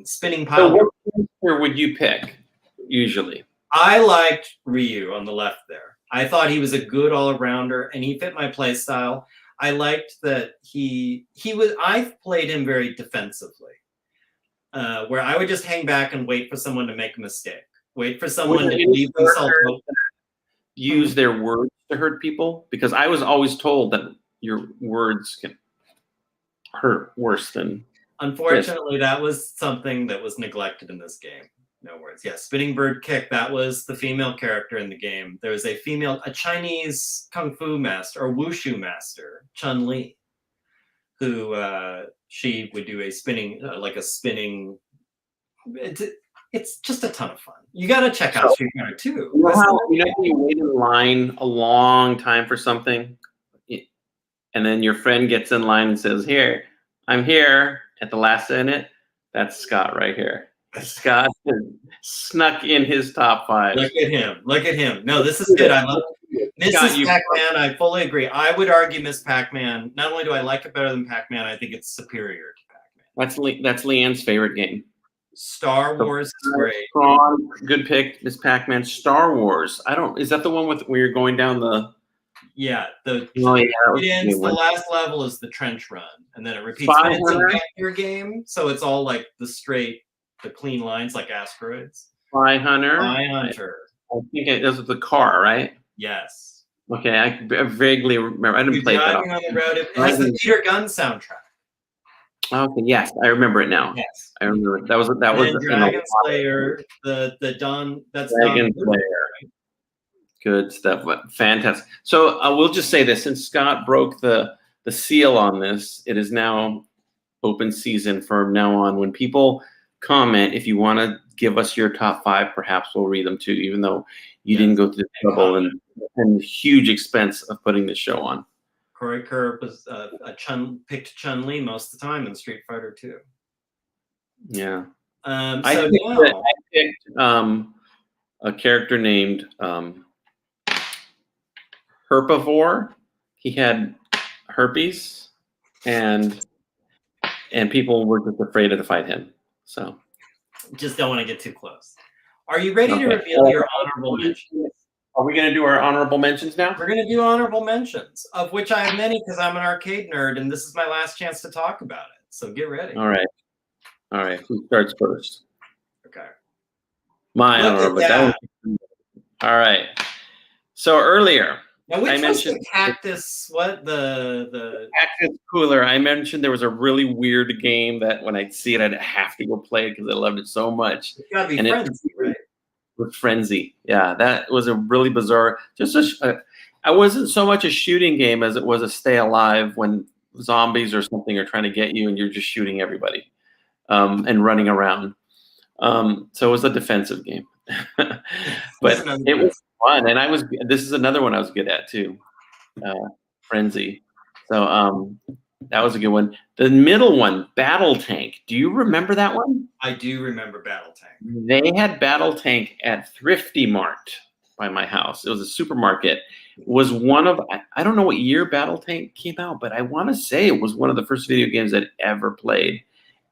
spinning pile. So what character would you pick usually? I liked Ryu on the left there. I thought he was a good all-arounder, and he fit my play style. I liked that I played him very defensively, where I would just hang back and wait for someone to make a mistake. Wait for someone to leave themselves open. Use their words to hurt people? Because I was always told that your words can hurt worse than... Unfortunately, that was something that was neglected in this game. No words. Yeah, spinning bird kick, that was the female character in the game. There was a Chinese kung fu master or wushu master, Chun-Li, who she would do a spinning, it's just a ton of fun. You got to check out Street Fighter 2. You know how you wait in line a long time for something, and then your friend gets in line and says, here, I'm here at the last minute? That's Scott right here. Scott snuck in his top 5. Look at him. Look at him. No, this is good. I love it. Mrs. Pac-Man, I fully agree. I would argue Miss Pac-Man, not only do I like it better than Pac-Man, I think it's superior to Pac-Man. That's Leanne's favorite game. Star Wars is great. Good pick, Miss Pac-Man. Star Wars. Is that the one where you're going down the... Yeah, the last level is the trench run, and then it repeats. But it's a vector game, so it's all like the clean lines, like asteroids. Spy Hunter. I think it does with the car, right? Yes. Okay, I vaguely remember. I didn't play that. On the road. It has the Peter Gunn soundtrack. Okay, yes, I remember it now. Yes, I remember it. That was Dragon Slayer. The Dawn. That's Dragon Slayer. Good stuff. Fantastic. So we'll just say this: since Scott broke the seal on this, it is now open season from now on. When people comment, if you want to give us your top 5, perhaps we'll read them too, even though you didn't go through the trouble and huge expense of putting the show on. Corey Kerr was picked Chun-Li most of the time in Street Fighter 2. Yeah. I picked a character named Herpivore. He had herpes, and people were just afraid to fight him. So just don't want to get too close. Are you ready to reveal your honorable mentions? Are we going to do our honorable mentions now? We're going to do honorable mentions, of which I have many because I'm an arcade nerd, and this is my last chance to talk about it. So get ready. All right. Who starts first? Okay. My honorable. All right. So earlier, now, which was the cactus? What the cactus cooler? I mentioned there was a really weird game that when I see it, I'd have to go play it because I loved it so much. It's got to be Frenzy, right? With Frenzy, yeah, that was a really bizarre. I wasn't so much a shooting game as it was a stay alive when zombies or something are trying to get you and you're just shooting everybody and running around. So it was a defensive game, but it was fun. And this is another one I was good at too. Frenzy. So that was a good one. The middle one, Battle Tank. Do you remember that one? I do remember Battle Tank. They had Battle Tank at Thrifty Mart by my house. It was a supermarket. It was one of, I don't know what year Battle Tank came out, but I want to say it was one of the first video games I'd ever played.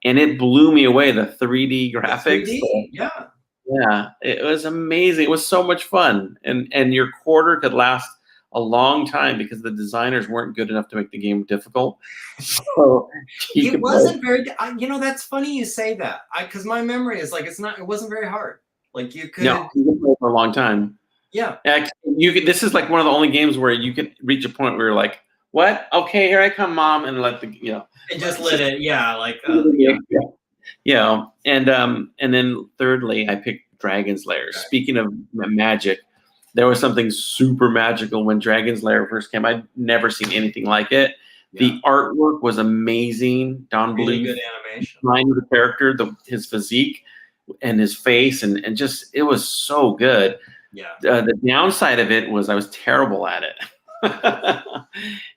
And it blew me away, the 3D graphics. 3D? Yeah. Yeah, it was amazing. It was so much fun. And your quarter could last a long time because the designers weren't good enough to make the game difficult. So it wasn't very, that's funny you say that. Because my memory is like, it wasn't very hard. Like you could. No, you could play for a long time. Yeah. This is like one of the only games where you could reach a point where you're like, what? Okay, here I come, Mom, and let And just let it, yeah, like. Yeah, and then thirdly, I picked Dragon's Lair. Okay. Speaking of magic, there was something super magical when Dragon's Lair first came. I'd never seen anything like it. Yeah. The artwork was amazing. Don really good animation. The character, his physique, and his face, and just it was so good. Yeah. The downside of it was I was terrible at it.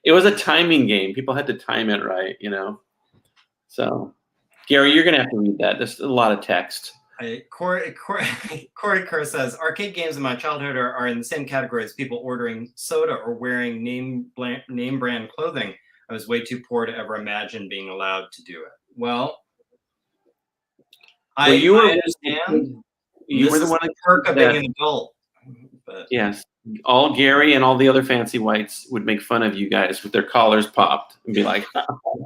It was a timing game. People had to time it right, So, Gary, you're gonna have to read that. There's a lot of text. Corey Kerr says arcade games in my childhood are in the same category as people ordering soda or wearing name brand clothing. I was way too poor to ever imagine being allowed to do it. Well, you were understand. You were the one that perk of being an adult. But. Yes, all Gary and all the other fancy whites would make fun of you guys with their collars popped and be like,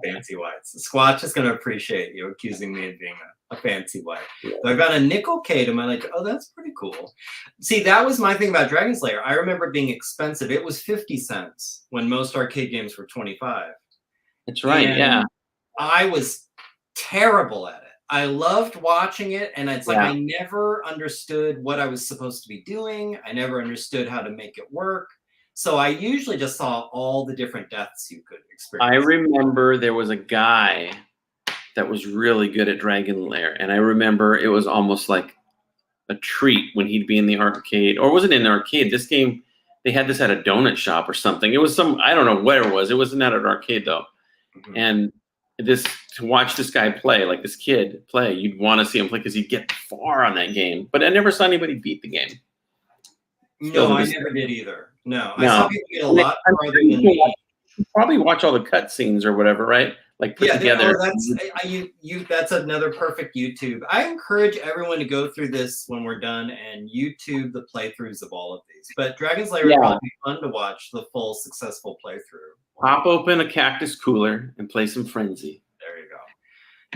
fancy whites. Squatch is going to appreciate you accusing me of being a fancy white. Yeah. So I got a nickel K to my like, oh, that's pretty cool. See, that was my thing about Dragon's Lair. I remember it being expensive. It was 50 cents when most arcade games were 25. That's right, and yeah. I was terrible at it. I loved watching it, and it's like I never understood what I was supposed to be doing. I never understood how to make it work. So I usually just saw all the different deaths you could experience. I remember there was a guy that was really good at Dragon Lair, and I remember it was almost like a treat when he'd be in the arcade, or was it in the arcade? This game, they had this at a donut shop or something. It was I don't know where it was. It wasn't at an arcade though. Mm-hmm. And to watch this guy play, like this kid play, you'd want to see him play because he'd get far on that game. But I never saw anybody beat the game. No, I never did either. No. I saw people get a lot farther than me. You probably watch all the cutscenes or whatever, right? Like put together. That's another perfect YouTube. I encourage everyone to go through this when we're done and YouTube the playthroughs of all of these. But Dragon's Lair would probably be fun to watch the full successful playthrough. Pop open a cactus cooler and play some Frenzy. There you go.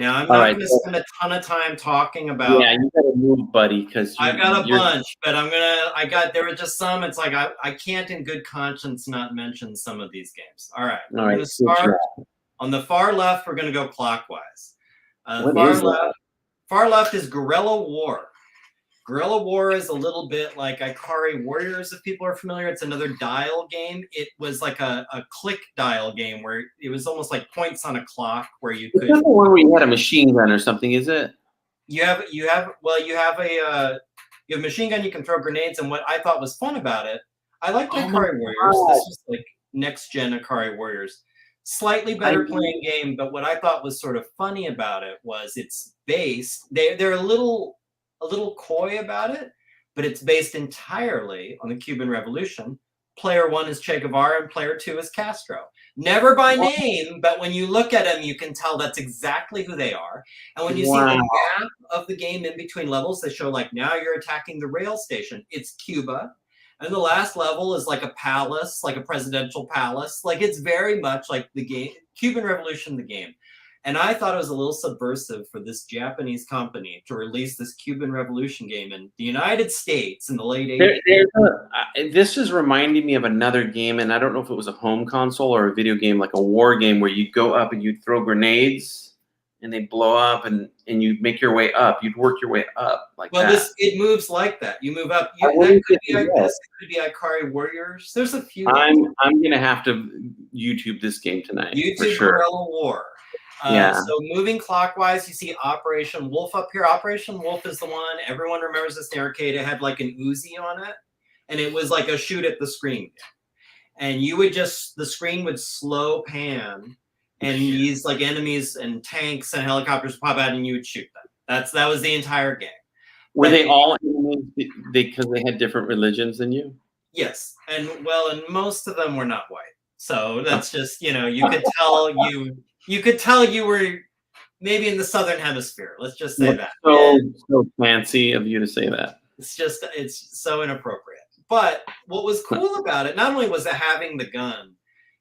Now, I'm not going to spend a ton of time talking about. Yeah, you got to move, buddy, because I've got a bunch, but there were just some. It's like I can't in good conscience not mention some of these games. All right. We're going to start on the far left. We're going to go clockwise. Far left is Guerrilla War. Guerrilla War is a little bit like Ikari Warriors, if people are familiar. It's another dial game. It was like a click dial game where it was almost like points on a clock where you could. It's not the one where you had a machine gun or something, is it? You have a machine gun. You can throw grenades, and what I thought was fun about it, I liked Ikari Warriors. This was like next gen Ikari Warriors. Slightly better playing game, but what I thought was sort of funny about it was it's based. They're a little coy about it, but it's based entirely on the Cuban Revolution. Player 1 is Che Guevara and player 2 is Castro. Never by name, but when you look at them, you can tell that's exactly who they are. And when you see the map of the game in between levels, they show like now you're attacking the rail station. It's Cuba. And the last level is like a palace, like a presidential palace. Like it's very much like the game, Cuban Revolution, the game. And I thought it was a little subversive for this Japanese company to release this Cuban Revolution game in the United States in the late 80s. This is reminding me of another game, and I don't know if it was a home console or a video game, like a war game where you'd go up and you'd throw grenades and they blow up and you'd make your way up. You'd work your way up like that. Well, it moves like that. You move up. That could be Ikari Warriors. There's a few. I'm going to have to YouTube this game tonight. YouTube for sure. Guerrilla War. So moving clockwise, you see Operation Wolf up here. Operation Wolf is the one everyone remembers this in the arcade. It had like an Uzi on it. and it was like a shoot at the screen game. And you would the screen would slow pan, and these like enemies and tanks and helicopters would pop out, and you would shoot them. That was the entire game. Were they all enemies because they had different religions than you? Yes, and most of them were not white. So that's just, you could tell you could tell you were maybe in the southern hemisphere. Let's just say that. So fancy of you to say that. It's so inappropriate. But what was cool about it, not only was it having the gun,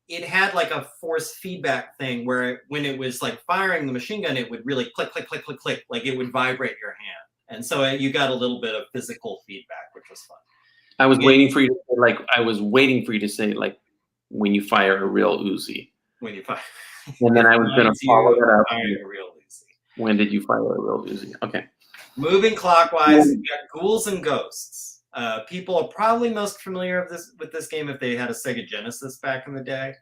it had like a force feedback thing where when it was like firing the machine gun, it would really click, click, click, click, click, like it would vibrate your hand. And so you got a little bit of physical feedback, which was fun. I was waiting for you to say like when you fire a real Uzi. When you fire. And then I was going to follow that up. A real Uzi. When did you fire a real Uzi? Okay. Moving clockwise, we got Ghouls and Ghosts. People are probably most familiar with this game if they had a Sega Genesis back in the day.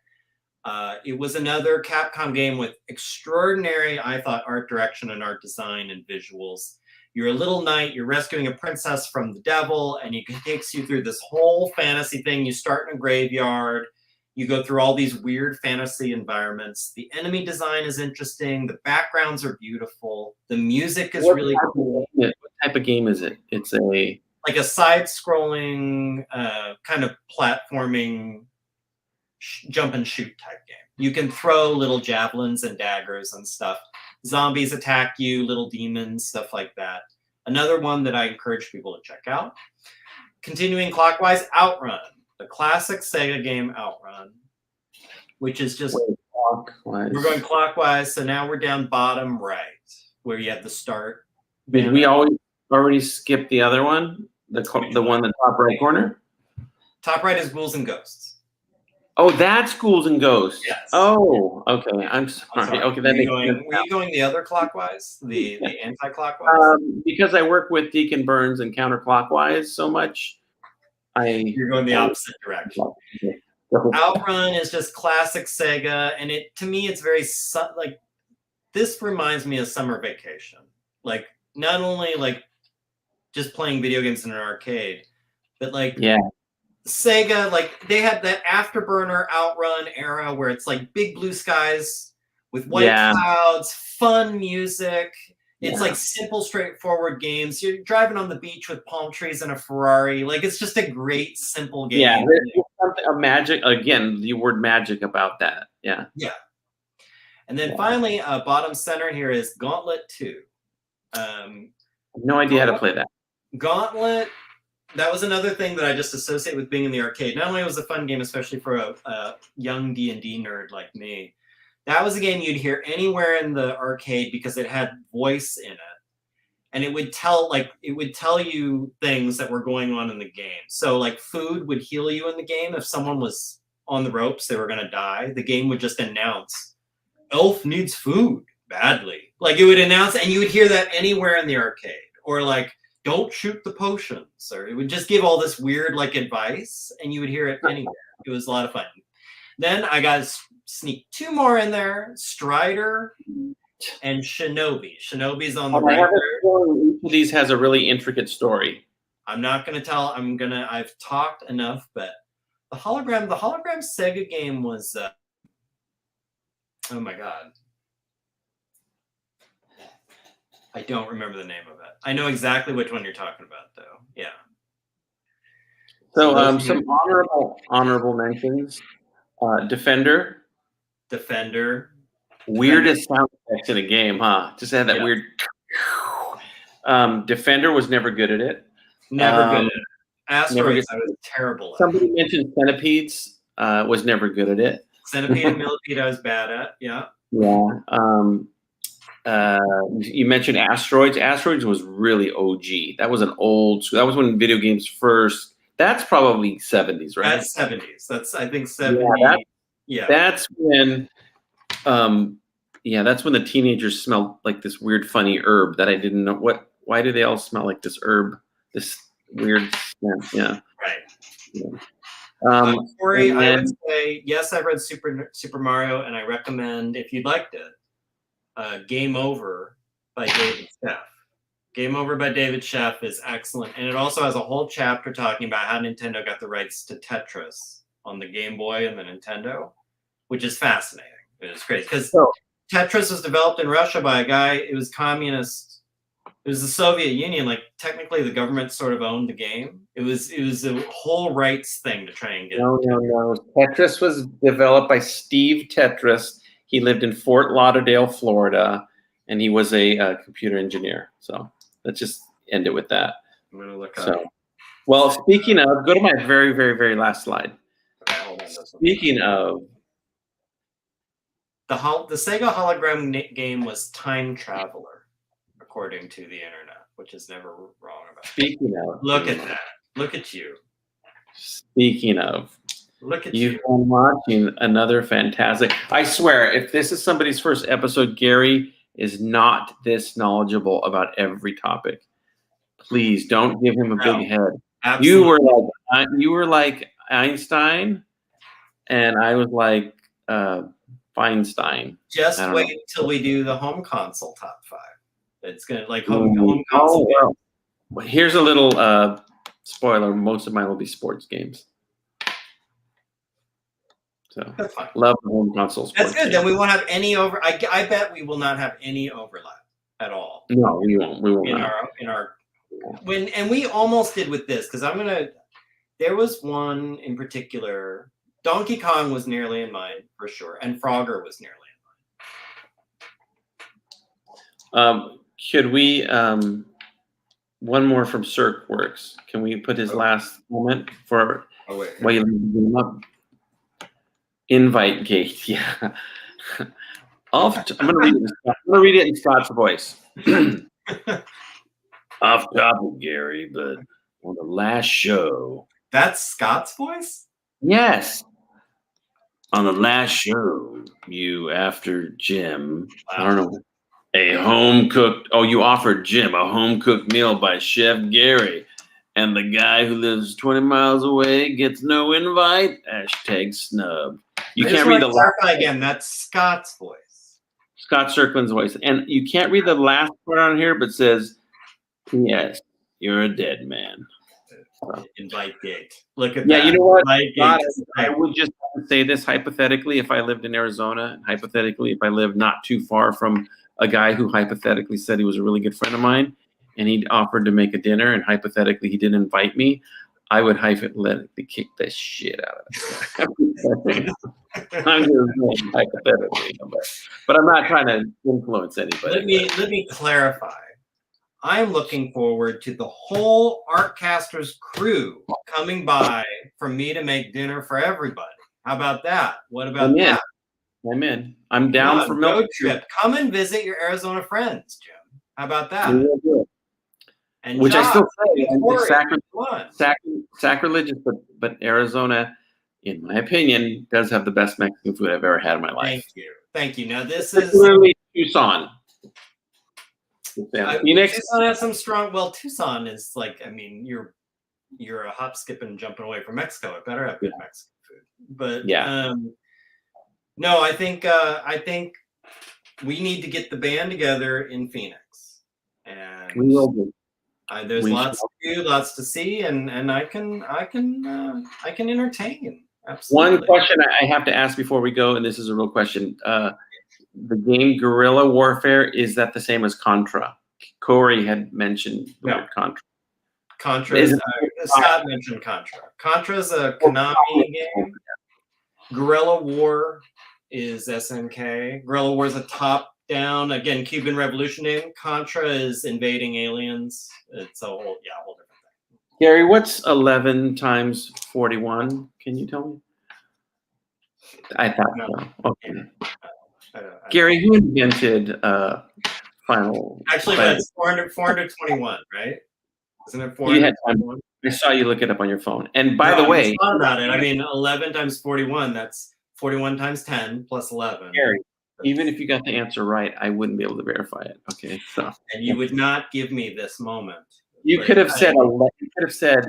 It was another Capcom game with extraordinary, I thought, art direction and art design and visuals. You're a little knight, you're rescuing a princess from the devil, and it takes you through this whole fantasy thing. You start in a graveyard, you go through all these weird fantasy environments. The enemy design is interesting, the backgrounds are beautiful, the music is really cool. What type of game is it? It's like a side-scrolling kind of platforming jump and shoot type game. You can throw little javelins and daggers and stuff. Zombies attack you, little demons, stuff like that. Another one that I encourage people to check out. Continuing clockwise, Outrun, the classic Sega game Outrun, which is just we're going clockwise. So now we're down bottom right where you have the start. Did we already skip the other one? The one in the top right corner? Top right is Ghouls and Ghosts. Oh, that's Ghouls and Ghosts. Yes. Oh, okay. I'm sorry. Okay, that makes sense. Were you going the other clockwise, the anti-clockwise? Because I work with Deacon Burns and counterclockwise so much, you're going the opposite direction. Outrun is just classic Sega, and to me it's very like this reminds me of Summer Vacation. Like not only like just playing video games in an arcade, but like Sega, like they had that Afterburner Outrun era where it's like big blue skies with white clouds, fun music. It's like simple, straightforward games. You're driving on the beach with palm trees and a Ferrari. Like it's just a great, simple game. Yeah, there's something of magic. Again, the word magic about that. Yeah. Yeah. And then finally, bottom center here is Gauntlet 2. No idea how to play that. Gauntlet. That was another thing that I just associate with being in the arcade. Not only was it a fun game, especially for a young D&D nerd like me, that was a game you'd hear anywhere in the arcade because it had voice in it. And it would tell you things that were going on in the game. So like food would heal you in the game. If someone was on the ropes, they were going to die. The game would just announce, Elf needs food badly. Like it would announce, and you would hear that anywhere in the arcade. Or like, don't shoot the potions, or it would just give all this weird like advice, and you would hear it anywhere. It was a lot of fun. Then I got to sneak two more in there: Strider and Shinobi. Shinobi's on the right there. Each of these has a really intricate story. I'm not going to tell. I've talked enough, but the hologram Sega game was. Oh my god. I don't remember the name of it. I know exactly which one you're talking about, though. Yeah. So some honorable mentions. Defender. Weirdest sound effects in a game, huh? Just had that weird. Defender was never good at it. Never good at it. Asteroids, I was terrible at. Somebody mentioned Centipedes. Was never good at it. Centipede and Millipede, I was bad at. Yeah. Yeah. You mentioned Asteroids. Asteroids was really OG. That was an old. That was when video games first. That's probably 70s, right? That's 70s. That's I think 70s. Yeah. That's when. That's when the teenagers smelled like this weird, funny herb that I didn't know. Why do they all smell like this herb? This weird scent. Yeah. Right. Yeah. Corey, I would say yes. I've read Super Mario, and I recommend if you'd liked it. Game Over by David Steph. Game Over by David Sheff is excellent. And it also has a whole chapter talking about how Nintendo got the rights to Tetris on the Game Boy and the Nintendo, which is fascinating. It's crazy because Tetris was developed in Russia by a guy. It was communist. It was the Soviet Union. Like technically, the government sort of owned the game. It was a whole rights thing to try and get. No. Tetris was developed by Steve Tetris. He lived in Fort Lauderdale, Florida, and he was a computer engineer. So let's just end it with that. I'm gonna look up. So, well, speaking of, go to my very, very, very last slide. Okay, hold on. Speaking of, the Sega hologram game was Time Traveler, according to the internet, which is never wrong about. Speaking of, look at that. Look at you. Speaking of, look at you've been watching another fantastic. I swear, if this is somebody's first episode, Gary is not this knowledgeable about every topic. Please don't give him a big head. Absolutely. You were like Einstein, and I was like Feinstein. Just wait till we do the home console top 5. It's gonna like home console. Well, here's a little spoiler. Most of mine will be sports games. So that's fine. Love the home console sports. That's good. Then we won't have any I bet we will not have any overlap at all. No, we won't. We won't. In our and we almost did with this because there was one in particular. Donkey Kong was nearly in mine for sure, and Frogger was nearly in mine. Could we one more from Cirque Works? Can we put his last comment for while you leave the game up? Invite gate, yeah. I'm gonna read it in Scott's voice. Off topic, Gary, but on the last show. That's Scott's voice? Yes. On the last show, you after Jim, I don't know, you offered Jim a home-cooked meal by Chef Gary, and the guy who lives 20 miles away gets no invite? #snub. You can't read the last again. That's Scott's voice. Scott Cirkland's voice. And you can't read the last part on here, but says, P.S. You're a dead man. Invite gate. Look at that. Yeah, you know what? I would just say this hypothetically if I lived in Arizona, and hypothetically if I lived not too far from a guy who hypothetically said he was a really good friend of mine, and he'd offered to make a dinner, and hypothetically he didn't invite me, I would hypothetically kick the shit out of it. I'm just hypothetically, but I'm not trying to influence anybody. Let me clarify. I'm looking forward to the whole Artcasters crew coming by for me to make dinner for everybody. How about that? What about that? I'm in. I'm down for road trip. Come and visit your Arizona friends, Jim. How about that? And which Josh, I still say is sacrilegious, but Arizona, in my opinion, does have the best Mexican food I've ever had in my life. Thank you. Now this is literally Tucson. Tucson has some strong. Well, Tucson is like, I mean, you're a hop, skipping, and jumping away from Mexico. It better have good Mexican food. But no, I think we need to get the band together in Phoenix, and we will do. There's lots to do, lots to see, and I can entertain. Absolutely. One question I have to ask before we go, and this is a real question. The game Guerrilla Warfare, is that the same as Contra? Corey had mentioned the word Contra. Contra Scott mentioned Contra. Contra is a Konami game. Guerrilla War is SNK. Guerrilla War is a top-down, again, Cuban Revolution game. Contra is invading aliens. It's a whole different thing. Gary, what's 11 times 41? Can you tell me? I thought so. Okay. Gary, who invented Final? Actually, that's 421, right? Isn't it 421? I saw you look it up on your phone. And by the way, thought about it. I mean, 11 times 41, that's 41 times 10 plus 11. Gary, even if you got the answer right, I wouldn't be able to verify it. Okay, so. And you would not give me this moment. You could have said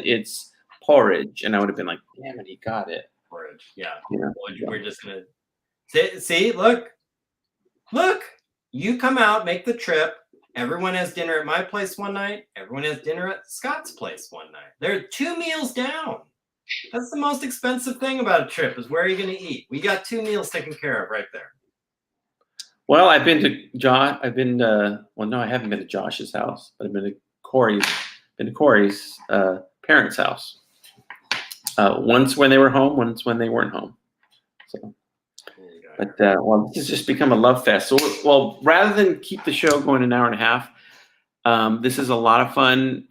it's porridge, and I would have been like, damn it, he got it. Porridge, yeah. We're just gonna see. Look, you come out, make the trip. Everyone has dinner at my place one night. Everyone has dinner at Scott's place one night. They're 2 meals down. That's the most expensive thing about a trip is where are you going to eat? We got 2 meals taken care of right there. Well, I've been to John. I've been well, no, I haven't been to Josh's house, but I've been to Corey's. Parents' house. Once when they were home, once when they weren't home. So, but well, this has just become a love fest. So, well, rather than keep the show going an hour and a half, this is a lot of fun.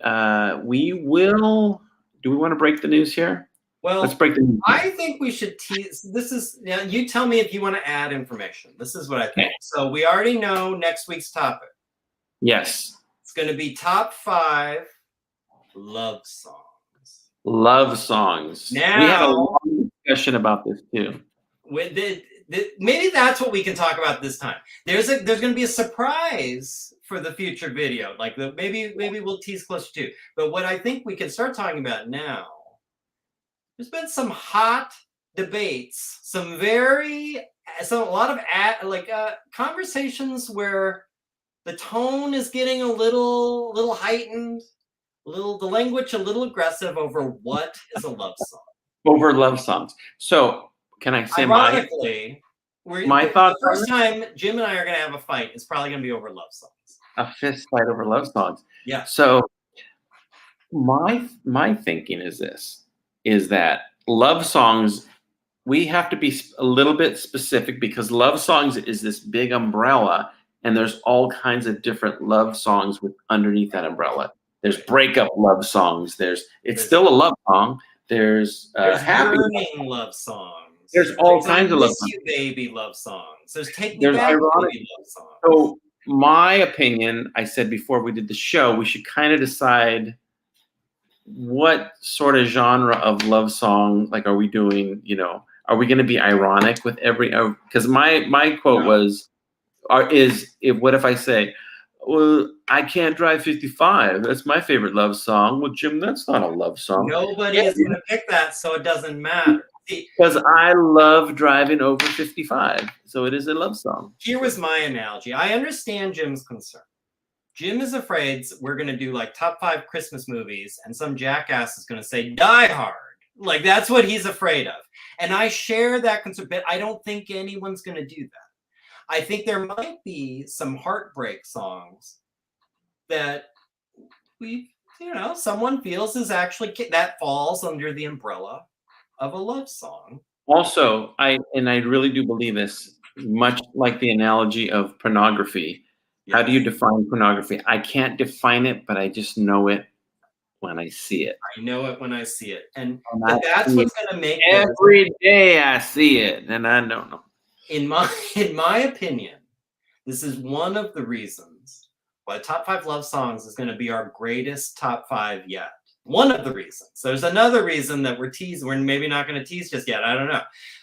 We will. Do we want to break the news here? Well, let's break the news. I think we should tease. This is now. You tell me if you want to add information. This is what I think. Okay. So we already know next week's topic. Yes, it's going to be top 5 love songs. Love songs. Now we had a long discussion about this too. Maybe that's what we can talk about this time. There's going to be a surprise for the future video. Like maybe we'll tease closer to. But what I think we can start talking about now. There's been some hot debates, a lot of conversations where the tone is getting a little heightened, the language a little aggressive over what is a love song. Over love songs. So can I say ironically, my thoughts? The first time Jim and I are going to have a fight is probably going to be over love songs. A fist fight over love songs. Yeah. So my thinking is that love songs, we have to be a little bit specific because love songs is this big umbrella and there's all kinds of different love songs underneath that umbrella. There's breakup love songs. There's still a love song. There's happy love songs. There's all kinds of love songs. You baby love songs. There's take me back baby love songs. So my opinion, I said before we did the show, we should kind of decide what sort of genre of love song, like, are we doing, are we going to be ironic with every, because my quote was, what if I say, well, I Can't Drive 55. That's my favorite love song. Well, Jim, that's not a love song. Nobody is going to pick that, so it doesn't matter. Because I love driving over 55, so it is a love song. Here was my analogy. I understand Jim's concern. Jim is afraid we're going to do like top 5 Christmas movies and some jackass is going to say Die Hard. Like that's what he's afraid of. And I share that concern, but I don't think anyone's going to do that. I think there might be some heartbreak songs that someone feels is actually that falls under the umbrella of a love song. Also, I really do believe this, much like the analogy of pornography. Yes. How do you define pornography? I can't define it, but I just know it when I see it. I know it when I see it. And that's what's going to make every day I see it, and I don't know. In my opinion, this is one of the reasons why top 5 love songs is going to be our greatest top 5 yet. One of the reasons. There's another reason that we're maybe not going to tease just yet. I don't know.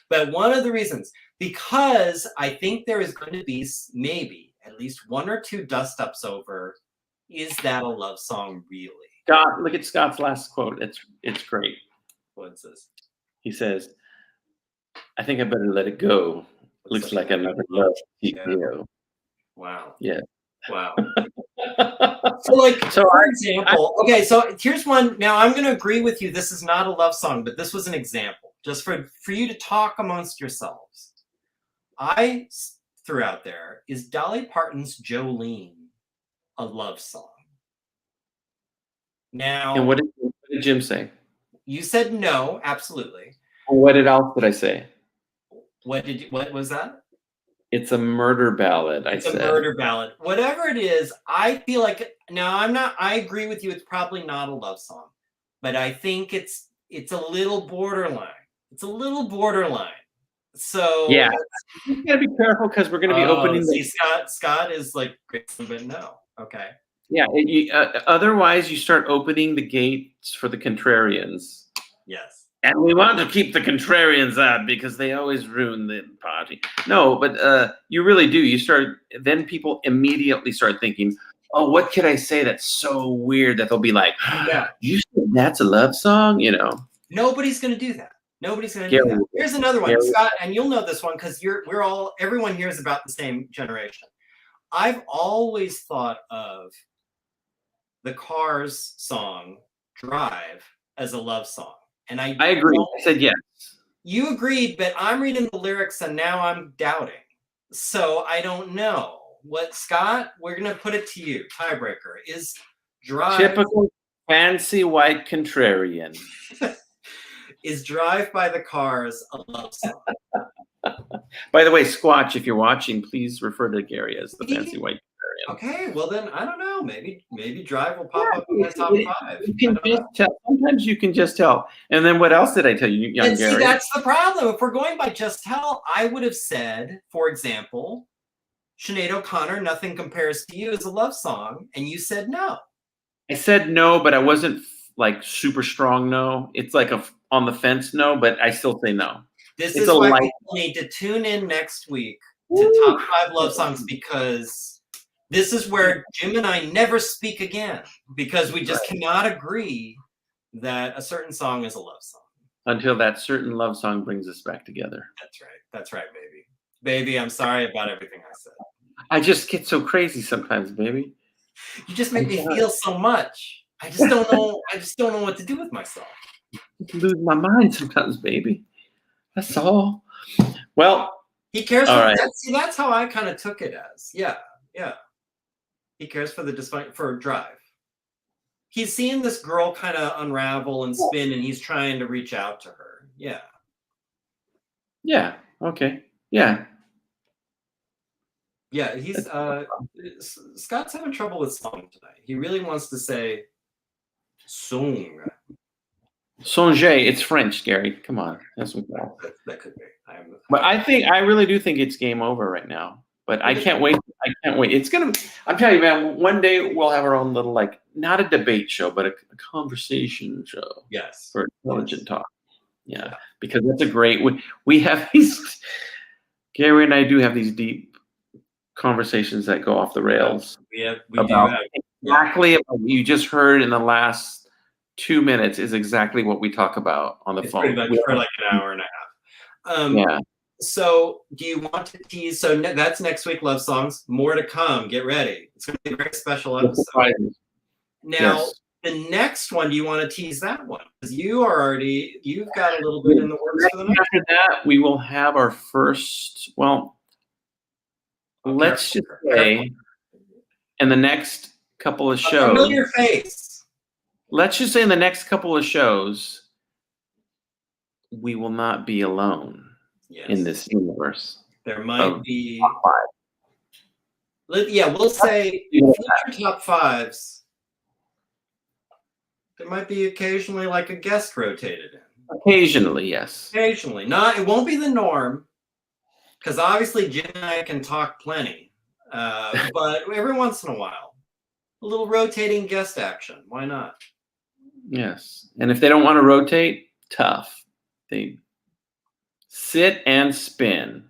But one of the reasons, because I think there is going to be maybe at least 1 or 2 dust-ups over, is that a love song really? Scott, look at Scott's last quote. It's great. What's this? He says, I think I better let it go. Looks like another love TKO. Wow. Yeah. Wow. For example, okay, so here's one. Now I'm going to agree with you. This is not a love song, but this was an example just for you to talk amongst yourselves. I threw out there, is Dolly Parton's Jolene a love song? Now, and what did Jim say? You said no, absolutely. What else did I say? What was that? It's a murder ballad, It's a murder ballad. Whatever it is, I feel like, I agree with you, it's probably not a love song. But I think it's a little borderline. It's a little borderline. So yeah, you gotta be careful because we're gonna be opening Scott is like, but no. Okay. Yeah, otherwise you start opening the gates for the contrarians. Yes. And we want to keep the contrarians out because they always ruin the party. No, but you really do. Then people immediately start thinking, oh, what could I say that's so weird that they'll be like, yeah, you said that's a love song? Nobody's going to do that. Nobody's going to do that. Here's another one, Scott, and you'll know this one because everyone here is about the same generation. I've always thought of the Cars song Drive as a love song. And I agree. I said yes. You agreed, but I'm reading the lyrics and now I'm doubting. So I don't know. What, Scott? We're going to put it to you. Tiebreaker. Is Drive... Typical fancy white contrarian. Is Drive by the Cars a love song? By the way, Squatch, if you're watching, please refer to Gary as the fancy white contrarian. Okay, well then, I don't know. Maybe Drive will pop up in my top 5. You can just tell. Sometimes you can just tell. And then what else did I tell you, young Gary? See, that's the problem. If we're going by just tell, I would have said, for example, Sinead O'Connor, Nothing Compares to You is a love song, and you said no. I said no, but I wasn't like super strong no. It's like a on the fence no, but I still say no. This is why people need to tune in next week to Top 5 Love Songs, because this is where Jim and I never speak again, because we just cannot agree that a certain song is a love song. Until that certain love song brings us back together. That's right. That's right, baby. Baby, I'm sorry about everything I said. I just get so crazy sometimes, baby. You just make me feel so much. I just don't know. I just don't know what to do with myself. I lose my mind sometimes, baby. That's all. Well, he cares. All right. That's how I kind of took it as. Yeah. He cares for for Drive. He's seeing this girl kind of unravel and spin, and he's trying to reach out to her. Yeah. Yeah. Okay. Yeah. Yeah. He's Scott's having trouble with song tonight. He really wants to say song. Songe, it's French, Gary. Come on, that's what that could be. But I really do think it's game over right now. But I can't wait. I can't wait. It's gonna. I'm telling you, man. One day we'll have our own little, like, not a debate show, but a conversation show. Yes. For intelligent talk. Yeah, because that's a great. We have these. Gary and I do have these deep conversations that go off the rails. We do have exactly what you just heard in the last 2 minutes is exactly what we talk about on the phone. Pretty much for like an hour and a half. Yeah. So do you want to tease? So that's next week, Love Songs. More to come. Get ready. It's going to be a very special episode. Now, the next one, do you want to tease that one? Because you've got a little bit in the works for the next. After that, we will have our first, let's just say in the next couple of shows. Familiar face. Let's just say in the next couple of shows, we will not be alone in this universe. There might be. We'll say future top 5s. There might be occasionally like a guest rotated in. Occasionally, yes. Occasionally. It won't be the norm, because obviously Jim and I can talk plenty. But every once in a while, a little rotating guest action. Why not? Yes. And if they don't want to rotate, tough. They sit and spin.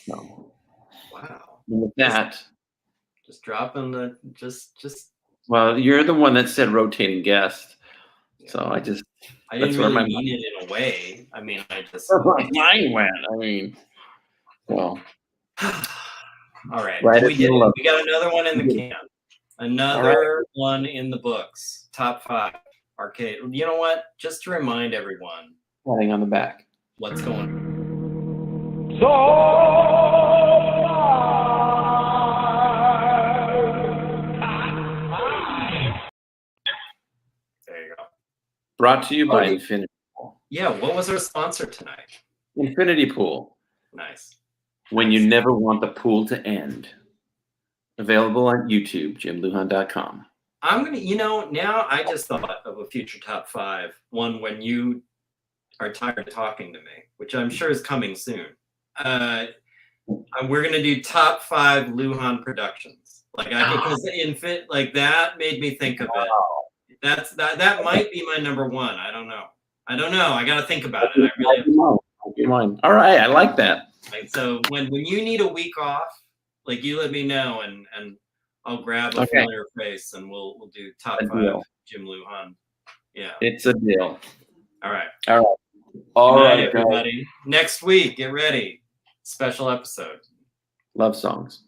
No. Wow. And with that, just dropping the Well, you're the one that said rotating guest, so I didn't really mean it in a way. I mean, I just mine went. I mean, well. All right. We did it. We got another one in the can. Another one in the books. Top 5 arcade. You know what? Just to remind everyone. Patting on the back. What's going on? There you go. Brought to you by Infinity Pool. Yeah, what was our sponsor tonight? Infinity Pool. Nice. When you never want the pool to end. Available on YouTube, jimlujan.com. I'm going to, now I just thought of a future top 5, one when you are tired of talking to me, which I'm sure is coming soon. We're going to do top 5 Lujan productions. Because that made me think of it. That might be my number 1. I don't know. I got to think about it. I really mine. All right, I like that. So when you need a week off, you let me know and I'll grab a familiar face and we'll do top 5 Jim Lujan. Yeah. It's a deal. All right. All right, everybody. Next week, get ready. Special episode. Love songs.